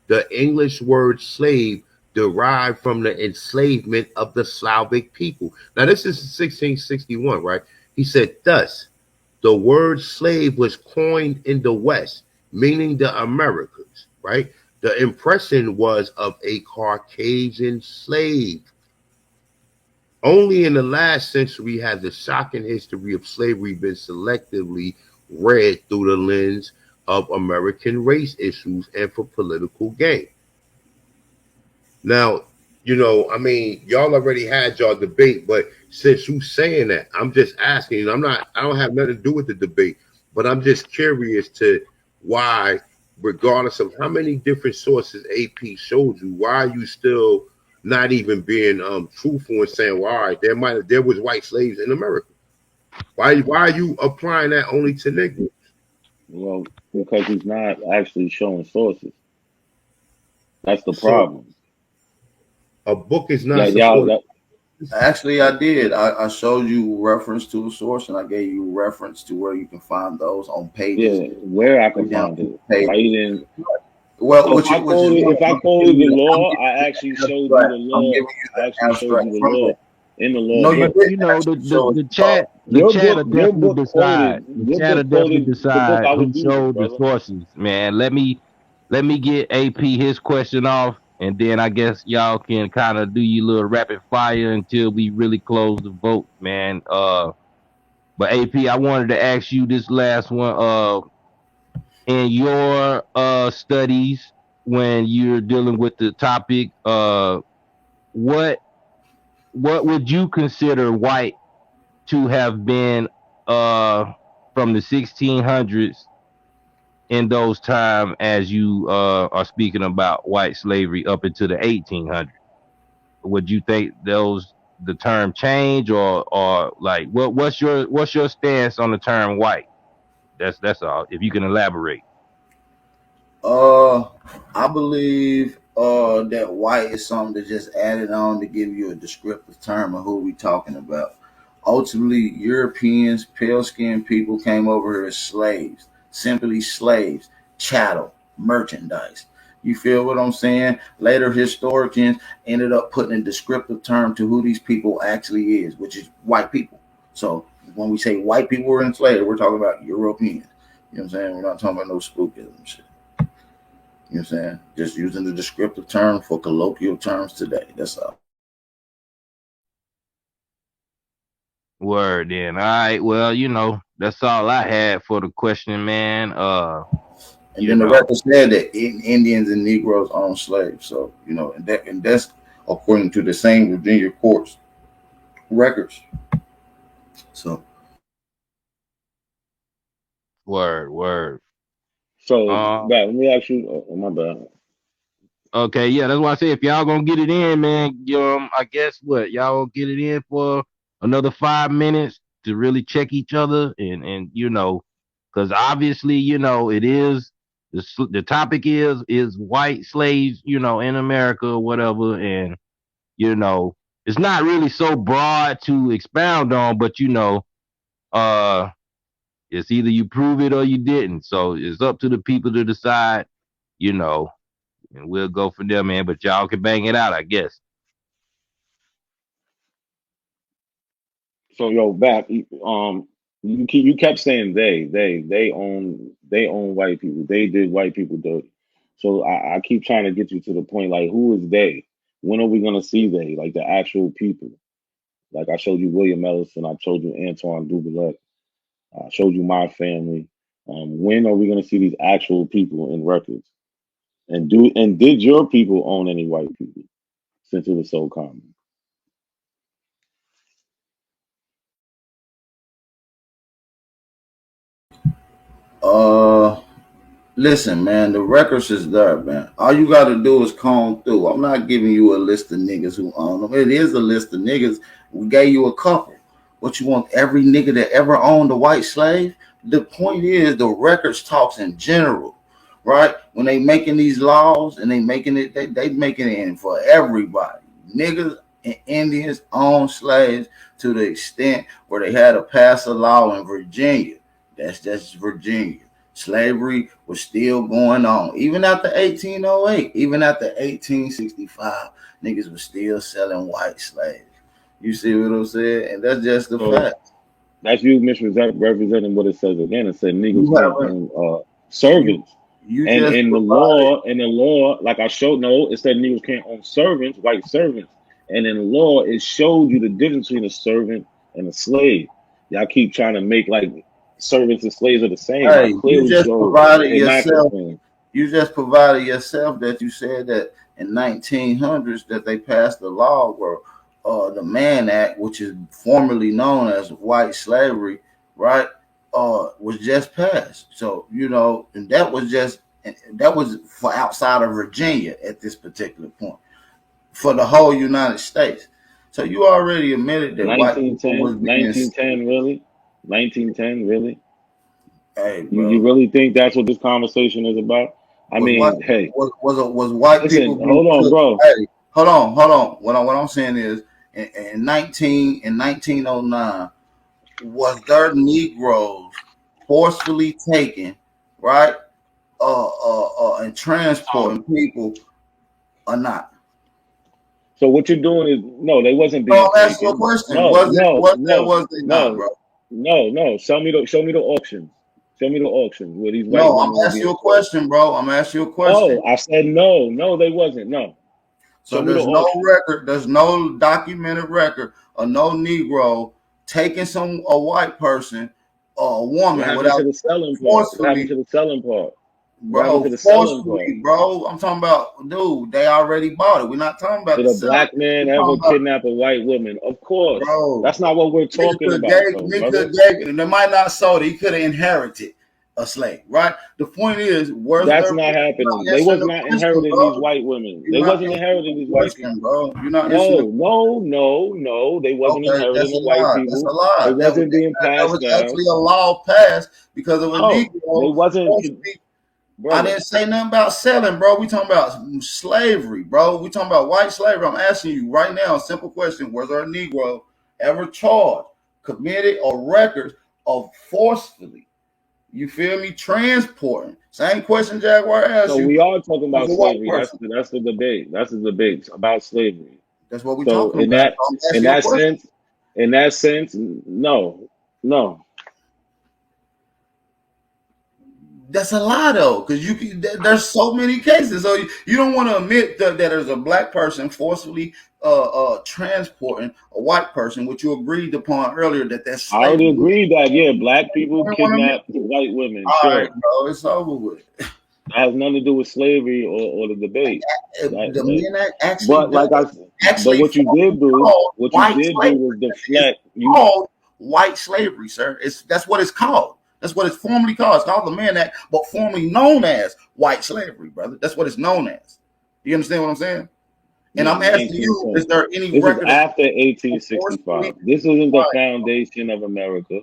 The English word slave derived from the enslavement of the Slavic people. Now, this is 1661, right? He said, thus, the word slave was coined in the West, meaning the Americas, right? The impression was of a Caucasian slave. Only in the last century has the shocking history of slavery been selectively read through the lens of American race issues and for political gain. Now, you know, I mean, y'all already had y'all debate, but since you saying that, I'm just asking. I don't have nothing to do with the debate, but I'm just curious to why, regardless of how many different sources AP showed you, why are you still not even being truthful and saying, well, all right, there was white slaves in America. Why are you applying that only to Negroes? Well, because he's not actually showing sources. That's the problem. A book is not Actually, I did. I showed you reference to a source, and I gave you reference to where you can find those on pages. Yeah, where I can find it. I didn't. Well, so if I quoted the law, I actually showed you the law. I actually showed you the law in the law. No, you know the chat. The chat will definitely decide. The chat will definitely decide who showed the sources. Man, let me get AP his question off, and then I guess y'all can kind of do your little rapid fire until we really close the vote, man. But AP, I wanted to ask you this last one. In your studies, when you're dealing with the topic, what would you consider white to have been from the 1600s in those times as you are speaking about white slavery up into the 1800s? Would you think the term change or like what's your stance on the term white? That's all. If you can elaborate. I believe that white is something that just added on to give you a descriptive term of who we talking about. Ultimately, Europeans, pale-skinned people came over here as slaves, simply slaves, chattel, merchandise. You feel what I'm saying? Later historians ended up putting a descriptive term to who these people actually is, which is white people. So when we say white people were enslaved, we're talking about Europeans. You know what I'm saying? We're not talking about no spookism shit. You know what I'm saying? Just using the descriptive term for colloquial terms today. That's all. Word then. All right. Well, that's all I had for the question, man. And then the record said that Indians and Negroes owned slaves. So, and that's according to the same Virginia courts records. So, word. So, let me ask you. Oh, my bad. Okay, yeah, that's why I say if y'all gonna get it in, man, I guess what y'all gonna get it in for another 5 minutes to really check each other and because obviously it is the topic is white slaves in America or whatever, and it's not really so broad to expound on, but uh it's either you prove it or you didn't, so it's up to the people to decide, you know and we'll go from there, man. But y'all can bang it out, I guess. So, yo, back. You kept saying they own white people. They did white people dirty. So I keep trying to get you to the point. Like, who is they? When are we gonna see they? Like the actual people. Like I showed you William Ellison. I showed you Antoine Dubulet. I showed you my family. When are we gonna see these actual people in records? And did your people own any white people since it was so common? uh, listen, man, the records is there, man. All you got to do is comb through. I'm not giving you a list of niggas who own them. It is a list of niggas. We gave you a couple. What you want every nigga that ever owned a white slave? The point is the records talks in general, right? When they making these laws and they making it, they making it in for everybody. Niggas and Indians owned slaves to the extent where they had to pass a law in Virginia. That's just Virginia. Slavery was still going on. Even after 1808, even after 1865, niggas was still selling white slaves. You see what I'm saying? And that's just the So fact. that's you misrepresenting what it says again. It said niggas You can't haven't own you servants. you And just in provided. the law, like I showed, no, it said niggas can't own servants, white servants. And in the law, it showed you the difference between a servant and a slave. Y'all keep trying to make like servants and slaves are the same. I Hey, you clearly just showed provided they're not the yourself. same. You just provided yourself that you said that in 1900s that they passed the law where the Mann Act, which is formerly known as white slavery, right, was just passed. So and that was for outside of Virginia at this particular point for the whole United States. So you already admitted that white people 1910, was being. 1910, really? 1910, really? Hey, You bro, really think that's what this conversation is about? I was white mean, hey, was white people listen, being hold on, cooked? bro. Hey, hold on. What I'm saying is, in 1909, was there Negroes forcefully taken, right, and transporting people or not? So what you're doing is no, they wasn't being No, I'm asking you a taken. question. No, Was it? no, Was there? no, Was they not, no, bro? no. Show me the auctions. Show me the auctions where these white No, I'm women were asking you being a sold. question, bro. I'm asking you a question. No, I said no, no, they wasn't. No. So Show me the there's no auction. record, there's no documented record of no Negro taking a white person or a What woman happened without to the selling part? What happened forcefully, to the selling part? What happened bro, to the selling part? forcefully, bro. I'm talking about, dude, they already bought it. We're not talking about Did the a selling. black man We're ever talking about, kidnap a white woman? Of course. bro, That's not what we're talking about, though, brother. they might not sold it. He could have inherited a slave, right? The point is, was That's there, not you're not happening. They was answering the not question, inheriting these bro. white women. You're They not wasn't answering inheriting the these white question, people. bro. You're not answering the No, no, no, no. They wasn't Okay, inheriting that's a the white lie. That's a people. lie. It wasn't being That passed was down. actually a law passed because of a No, they Negro. wasn't, I brother. didn't say nothing about selling, bro. We talking about slavery, bro. We talking about white slavery. I'm asking you right now a simple question: was there a Negro ever charged, committed, or records of forcefully, You feel me? Transporting. Same question Jaguar asked So you. we are talking As about a white slavery. person. That's the debate. That's the debate about slavery. That's what we're So talking about. So I'm in asking you a that question. sense, no. That's a lie though, because there's so many cases. So you don't want to admit that there's a black person forcibly transporting a white person, which you agreed upon earlier that's I already slavery. agreed that black You people don't want to admit kidnap white women. All right, Sure, bro, it's over with. that has nothing to do with slavery or the debate. The men actually But like I does. said, but Actually called what you white did do slavery. was It's deflect. You called white slavery, sir. That's what it's called. That's what it's formally called. It's called the Mann Act, but formerly known as white slavery, brother. That's what it's known as. You understand what I'm saying? And yeah, I'm asking you, is 1920. there any This is record of after forcibly? 1865. This isn't the Right. foundation of America.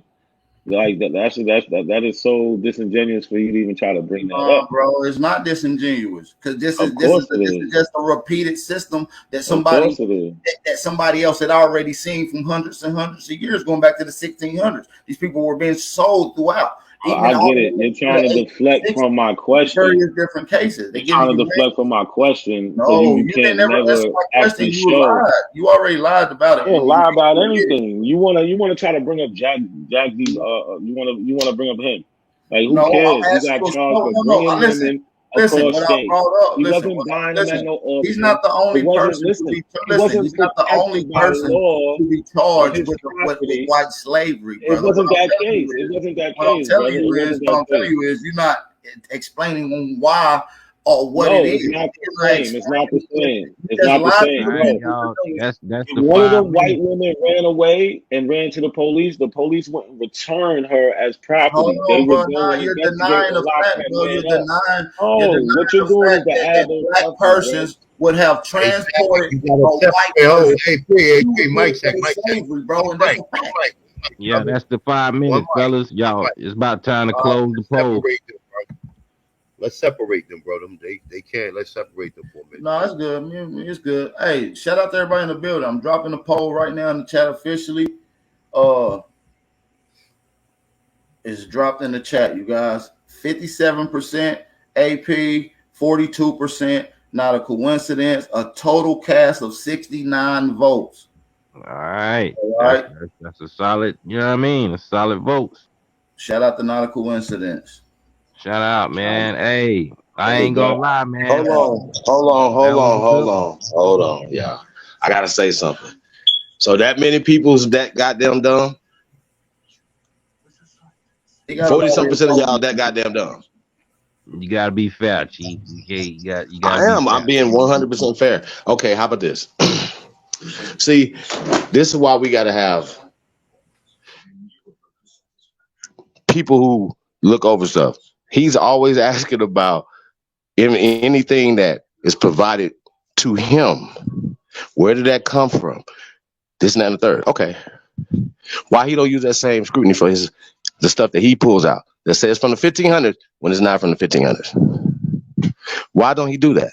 Like that is so disingenuous for you to even try to bring that up. Bro, it's not disingenuous because this Of is this is course it this is is. just a repeated system that Of somebody course it is. that somebody else had already seen from hundreds and hundreds of years, going back to the 1600s. These people were being sold throughout, even I all get the it. way You're to trying to the deflect 1860s, from my question. various different cases. They're You're giving trying you to names. deflect from my question because No, you you didn't can't never answer never my question. actually You show. lied. You already lied about I it, and didn't you lie about admit it. anything. You wanna try to bring up Jaggy. You wanna bring up him. Like who No, cares? I'm He asking got you. charged No, for no, no. bringing Listen, women listen. across What I state. brought up. He Listen, wasn't buying them at listen. no He's auction. not the It only wasn't. person to Listen, be. he Listen, wasn't he's not the only protected by person law to be on charged his with property. white slavery, It brother. wasn't that case. It wasn't that case, brother. It wasn't What that I'm telling case. you is you're not explaining on why or what it No, is. it's not the You're not same. It's not the explaining it. same. You It's just not the lied All same, to right, bro. y'all. me. That's If the one of the 5 minutes. white women ran away and ran to the police wouldn't return her as Hold property. They on, would bro. go Now and you're investigate denying and the lock fact, that bro. man up. You're Oh, denying what you're the doing is fact to that add those black questions, bro. persons would have Exactly. transported You a gotta white separate. Oh, person hey, to Mike check, slavery, bro, and that's Mike, a fact. Yeah, that's the 5 minutes, Mike, fellas. Y'all, it's about time to close the let's poll. separate them, bro. Let's separate them, bro. They can't. Let's separate them for a minute. No, it's good. It's good. Hey, shout out to everybody in the building. I'm dropping the poll right now in the chat officially. It's dropped in the chat, you guys. 57% AP, 42%. Not a coincidence. A total cast of 69 votes. All right. All right. That's a solid, you know what I mean? A solid votes. Shout out to Not a Coincidence. Shout out, man. Hey, I Hey, ain't bro. gonna lie, man. Hold on. That was a good one. Hold on. Yeah. I gotta say something. So that many people's that goddamn dumb? 40-something% of y'all that goddamn dumb. You gotta be fair, Chief. You gotta I be am. fair. I'm being 100% fair. Okay, how about this? See, this is why we gotta have people who look over stuff. He's always asking about anything that is provided to him. Where did that come from? This and that and the third. Okay. Why he don't use that same scrutiny for the stuff that he pulls out that says from the 1500s when it's not from the 1500s? Why don't he do that?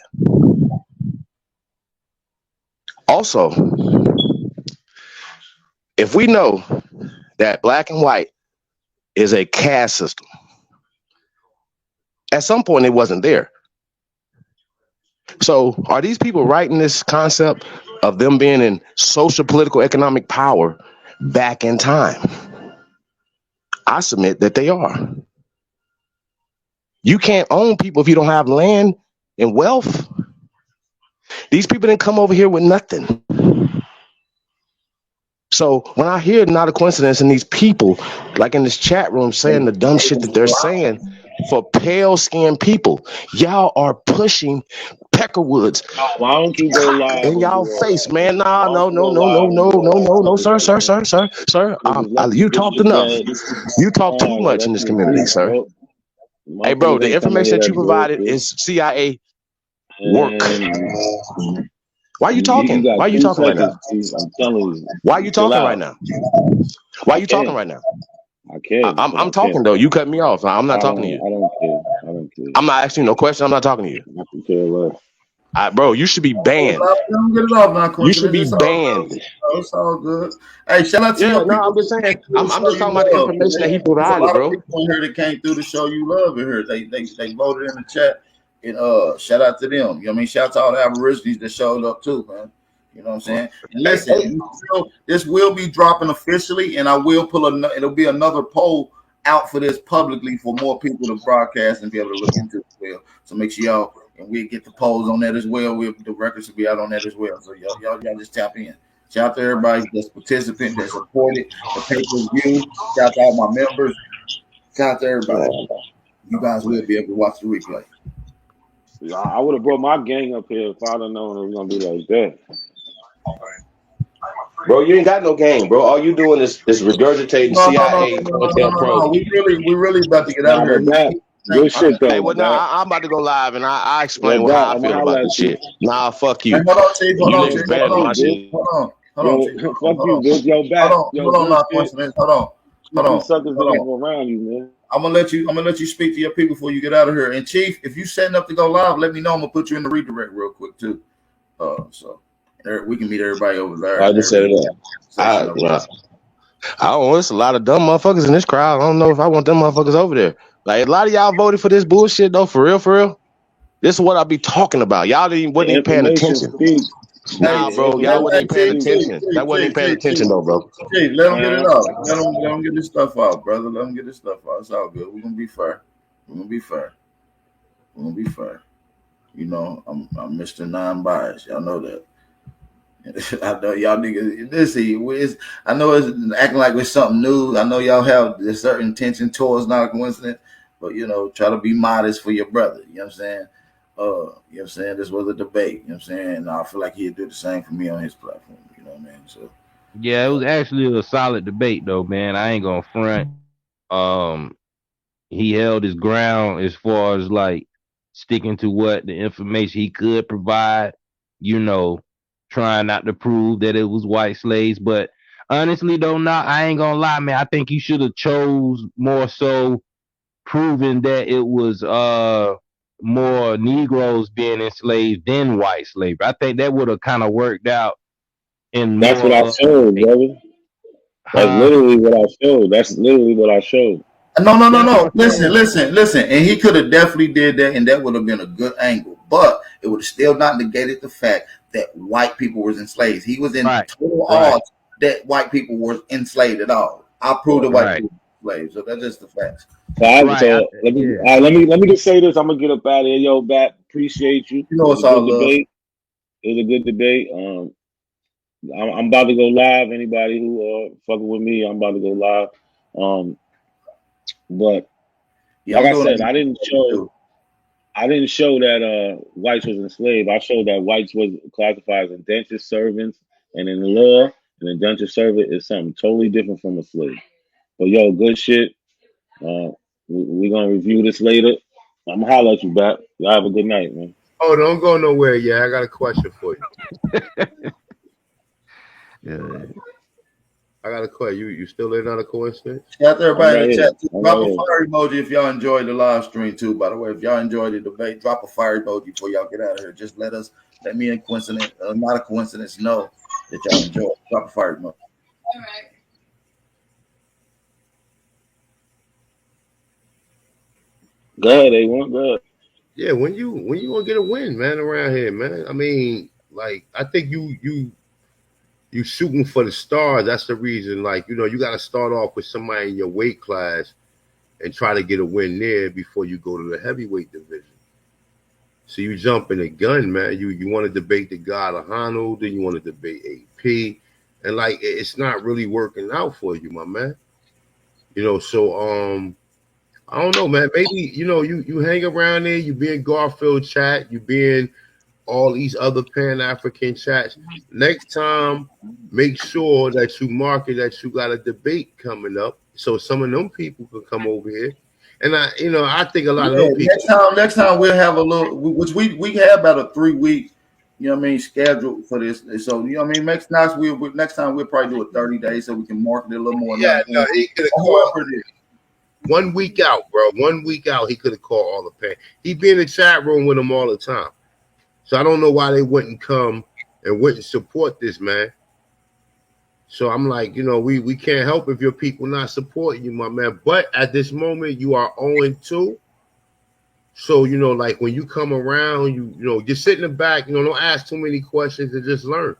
Also, if we know that black and white is a caste system, at some point it wasn't there. So are these people writing this concept of them being in social, political, economic power back in time? I submit that they are. You can't own people if you don't have land and wealth. These people didn't come over here with nothing. So when I hear Not a Coincidence and these people, like in this chat room, saying the dumb shit that they're saying for pale-skinned people, y'all are pushing Peckerwoods Why don't you go live in and y'all do all face, that? man. Why No, don't you go live and do all that? sir. Let You the talked bitches enough. that You talk too fine. much in That's this your community, thing, sir. bro. Hey, bro, Motherfuckers the ain't coming information here that that you provided bullshit. is CIA work. And Why are you you talking? got Why are you 2 talking right now? seconds, Chief. I'm telling you. Why are you Chill talking right out. now? Why I are you talking care. right now? I care because I'm I care. talking though. You cut me off. I'm not talking to you. I don't care. I don't care. I'm not asking you no question. I'm not talking to you. I can care less. Bro, you should be banned. Don't get it off now, You should coincidence. be banned. It's all good. Hey, shout out to Yeah, your no, people I'm just who saying. came through to I'm show just you talking about the love. information that he There's a provided, lot of bro. people in here that came through to show you love in here. They voted in the chat. And shout out to them. You know what I mean? Shout out to all the Aborigines that showed up too, man. You know what I'm saying? And listen, this will be dropping officially, and I will it'll be another poll out for this publicly for more people to broadcast and be able to look into as well. So make sure y'all, and we get the polls on that as well. The records will be out on that as well. So y'all just tap in. Shout out to everybody that's participating, that supported the pay-per-view. Shout out to all my members. Shout out to everybody. You guys will be able to watch the replay. I would have brought my gang up here if I'd have known it was gonna be like that. Bro, you ain't got no game, bro. All you doing is regurgitating CIA No. We really about to get out Nah, of here. but that good shit Hey, though. well, now I'm about to go live and I Yo, explain Bat, how I I'm feel gonna about holler this at you. shit. Nah, fuck Hey, you. hold on, Chief. You niggas better than my shit. Hold on, Chief. Fuck you, bitch. Yo, Bat. Yo, Hold on, good now, shit. coincidence. Hold You on. suckers that ain't around you, man. I'm gonna let you speak to your people before you get out of here. And Chief, if you setting up to go live, let me know. I'm gonna put you in the redirect real quick too. So we can meet everybody over there. I just said it. I don't know. There's a lot of dumb motherfuckers in this crowd. I don't know if I want them motherfuckers over there. Like a lot of y'all voted for this bullshit though. For real. This is what I be talking about. Y'all wasn't even paying Information attention. speaks. Nah, bro, y'all wasn't even paying attention. That wasn't even paying attention though, bro. Chief, let them get it out. Let them get this stuff out, brother. Let them get this stuff out. It's all good. We're gonna be fair. You know, I'm Mr. Non-biased. Y'all know that. I know y'all niggas. I know it's acting like it's something new. I know y'all have a certain intention towards not a coincidence, but you know, try to be modest for your brother. You know what I'm saying? You know what I'm saying? This was a debate. You know what I'm saying? And I feel like he'd do the same for me on his platform. You know what I mean? So Yeah, it was actually a solid debate though, man. I ain't gonna front. He held his ground as far as like sticking to what the information he could provide, you know, trying not to prove that it was white slaves. But honestly though, I ain't gonna lie, man. I think he should have chose more so proving that it was more Negroes being enslaved than white slavery. I think that would have kind of worked out in That's what more I of showed, a brother. That's literally what I showed. That's literally what I showed. No. Listen. And he could have definitely did that, and that would have been a good angle. But it would have still not negated the fact that white people were enslaved. He was in total odds that white people were enslaved at all. I proved that white people were enslaved. So that's just the facts. So let me just say this. I'm gonna get up out of here, yo. Bat, appreciate you. You know it's all love. Debate. It was a good debate. I'm about to go live. Anybody who fucking with me, I'm about to go live. But like I said, I didn't show that whites was enslaved. I showed that whites was classified as indentured servants, and in the law, an indentured servant is something totally different from a slave. But yo, good shit. We're gonna review this later. I'm gonna holler at you back. Y'all have a good night, man. Oh, don't go nowhere. Yeah, I got a question for you. I got a question. You still in on a coincidence? Shout out to everybody in the chat. Drop a fire emoji if y'all enjoyed the live stream too. By the way, if y'all enjoyed the debate, drop a fire emoji before y'all get out of here. Just let me and coincidence, not a coincidence, know that y'all enjoyed. Drop a fire emoji. All right. Go ahead, A1. Go ahead. Yeah, when you gonna get a win, man, around here, man? I mean, like, I think you shooting for the stars. That's the reason. Like, you know, you got to start off with somebody in your weight class and try to get a win there before you go to the heavyweight division. So you jump in the gun, man. You want to debate the God of Hanu, then you want to debate AP, and like it's not really working out for you, my man. You know, so I don't know, man. Maybe you know you hang around there. You be in Garfield chat. You be in all these other Pan-African chats. Next time, make sure that you mark it that you got a debate coming up, so some of them people can come over here. And I think a lot of them people. Next time we'll have a little, which we have about a 3 week, you know what I mean, schedule for this. So you know what I mean. Next time we'll probably do it 30 days so we can market it a little more. Yeah, no, he could have called 1 week out, bro. 1 week out, he could have called all the Pan. He be in the chat room with them all the time. So I don't know why they wouldn't come and wouldn't support this, man. So I'm like, you know, we can't help if your people not supporting you, my man. But at this moment, you are 0-2. So, you know, like when you come around, you know, just sit in the back, you know, don't ask too many questions and just learn.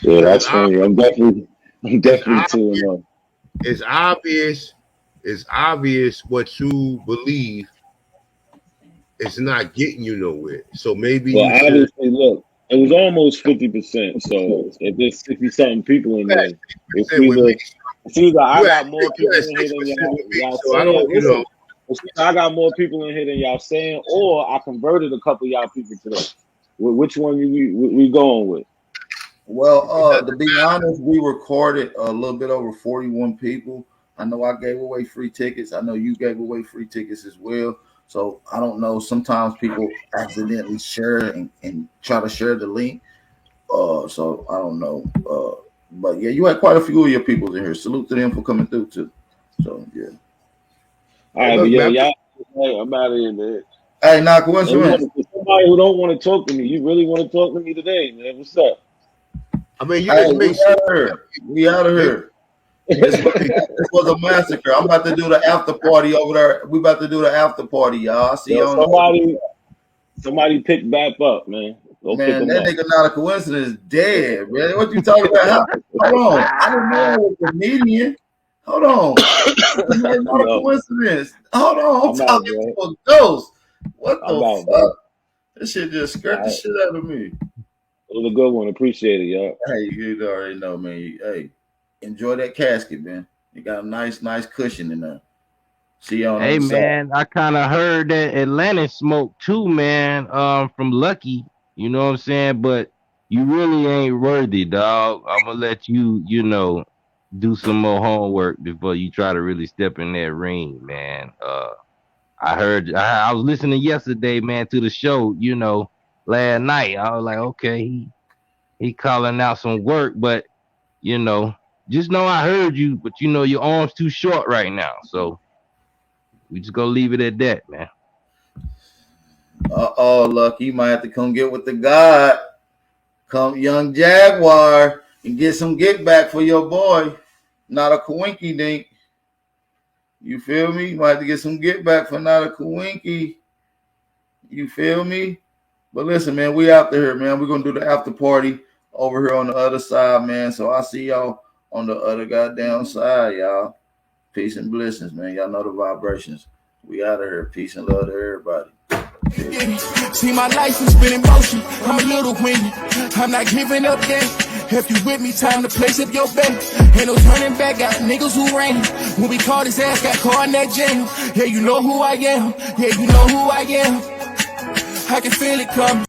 Yeah, that's funny. I'm definitely 2-0. It's obvious what you believe is not getting you nowhere. So maybe Well, you should. obviously, look, it was almost 50%. So if there's 60-something people in there, it's either I got more people in here than y'all so I saying. don't, you know. I got more people in here than y'all saying, or I converted a couple of y'all people today. Which one we going with? Well, to be honest, we recorded a little bit over 41 people. I know I gave away free tickets. I know you gave away free tickets as well. So I don't know. Sometimes people accidentally share and try to share the link. So I don't know. But yeah, you had quite a few of your people in here. Salute to them for coming through too. So yeah. All right, but y'all, hey, I'm out of here, man. Hey, NAC, what's your name? Somebody who don't want to talk to me, you really want to talk to me today, man? What's up? I mean, you just make sure. We out of here. This was a massacre. I'm about to do the after party over there. We about to do the after party, y'all. I see y'all. Somebody pick BAP up, man. Man, that nigga Not a Coincidence dead, man. What you talking about? Hold on. I don't know a comedian. Hold on. Not a coincidence. Hold on. I'm talking to a ghost. What the fuck? This shit just scared the shit out of me. It was a good one. Appreciate it, y'all. Hey, you already know, man. Hey, enjoy that casket, man. You got a nice cushion in there. See you on Hey, man, I kind of heard that Atlanta smoke too, man, from Lucky. You know what I'm saying? But you really ain't worthy, dog. I'm going to let you, you know, do some more homework before you try to really step in that ring, man. I heard, I was listening yesterday, man, to the show, you know, last night. I was like, okay, he calling out some work, but, you know, just know I heard you, but, you know, your arm's too short right now. So we just gonna leave it at that, man. Lucky, you might have to come get with the God. Come, young Jaguar, and get some get back for your boy. Not a coinky dink. You feel me? You might have to get some get back for Not a coinky. You feel me? But listen, man, we out there, man. We're gonna do the after party over here on the other side, man. So I see y'all on the other goddamn side, y'all. Peace and blessings, man. Y'all know the vibrations. We out of here. Peace and love to everybody. See, my life has been in motion. I'm a little windy. I'm not giving up yet. If you with me, time to place up your bet. Ain't no turning back. Got niggas who ran. When we caught his ass, got caught in that jail. Yeah, you know who I am. Yeah, you know who I am. I can feel it coming.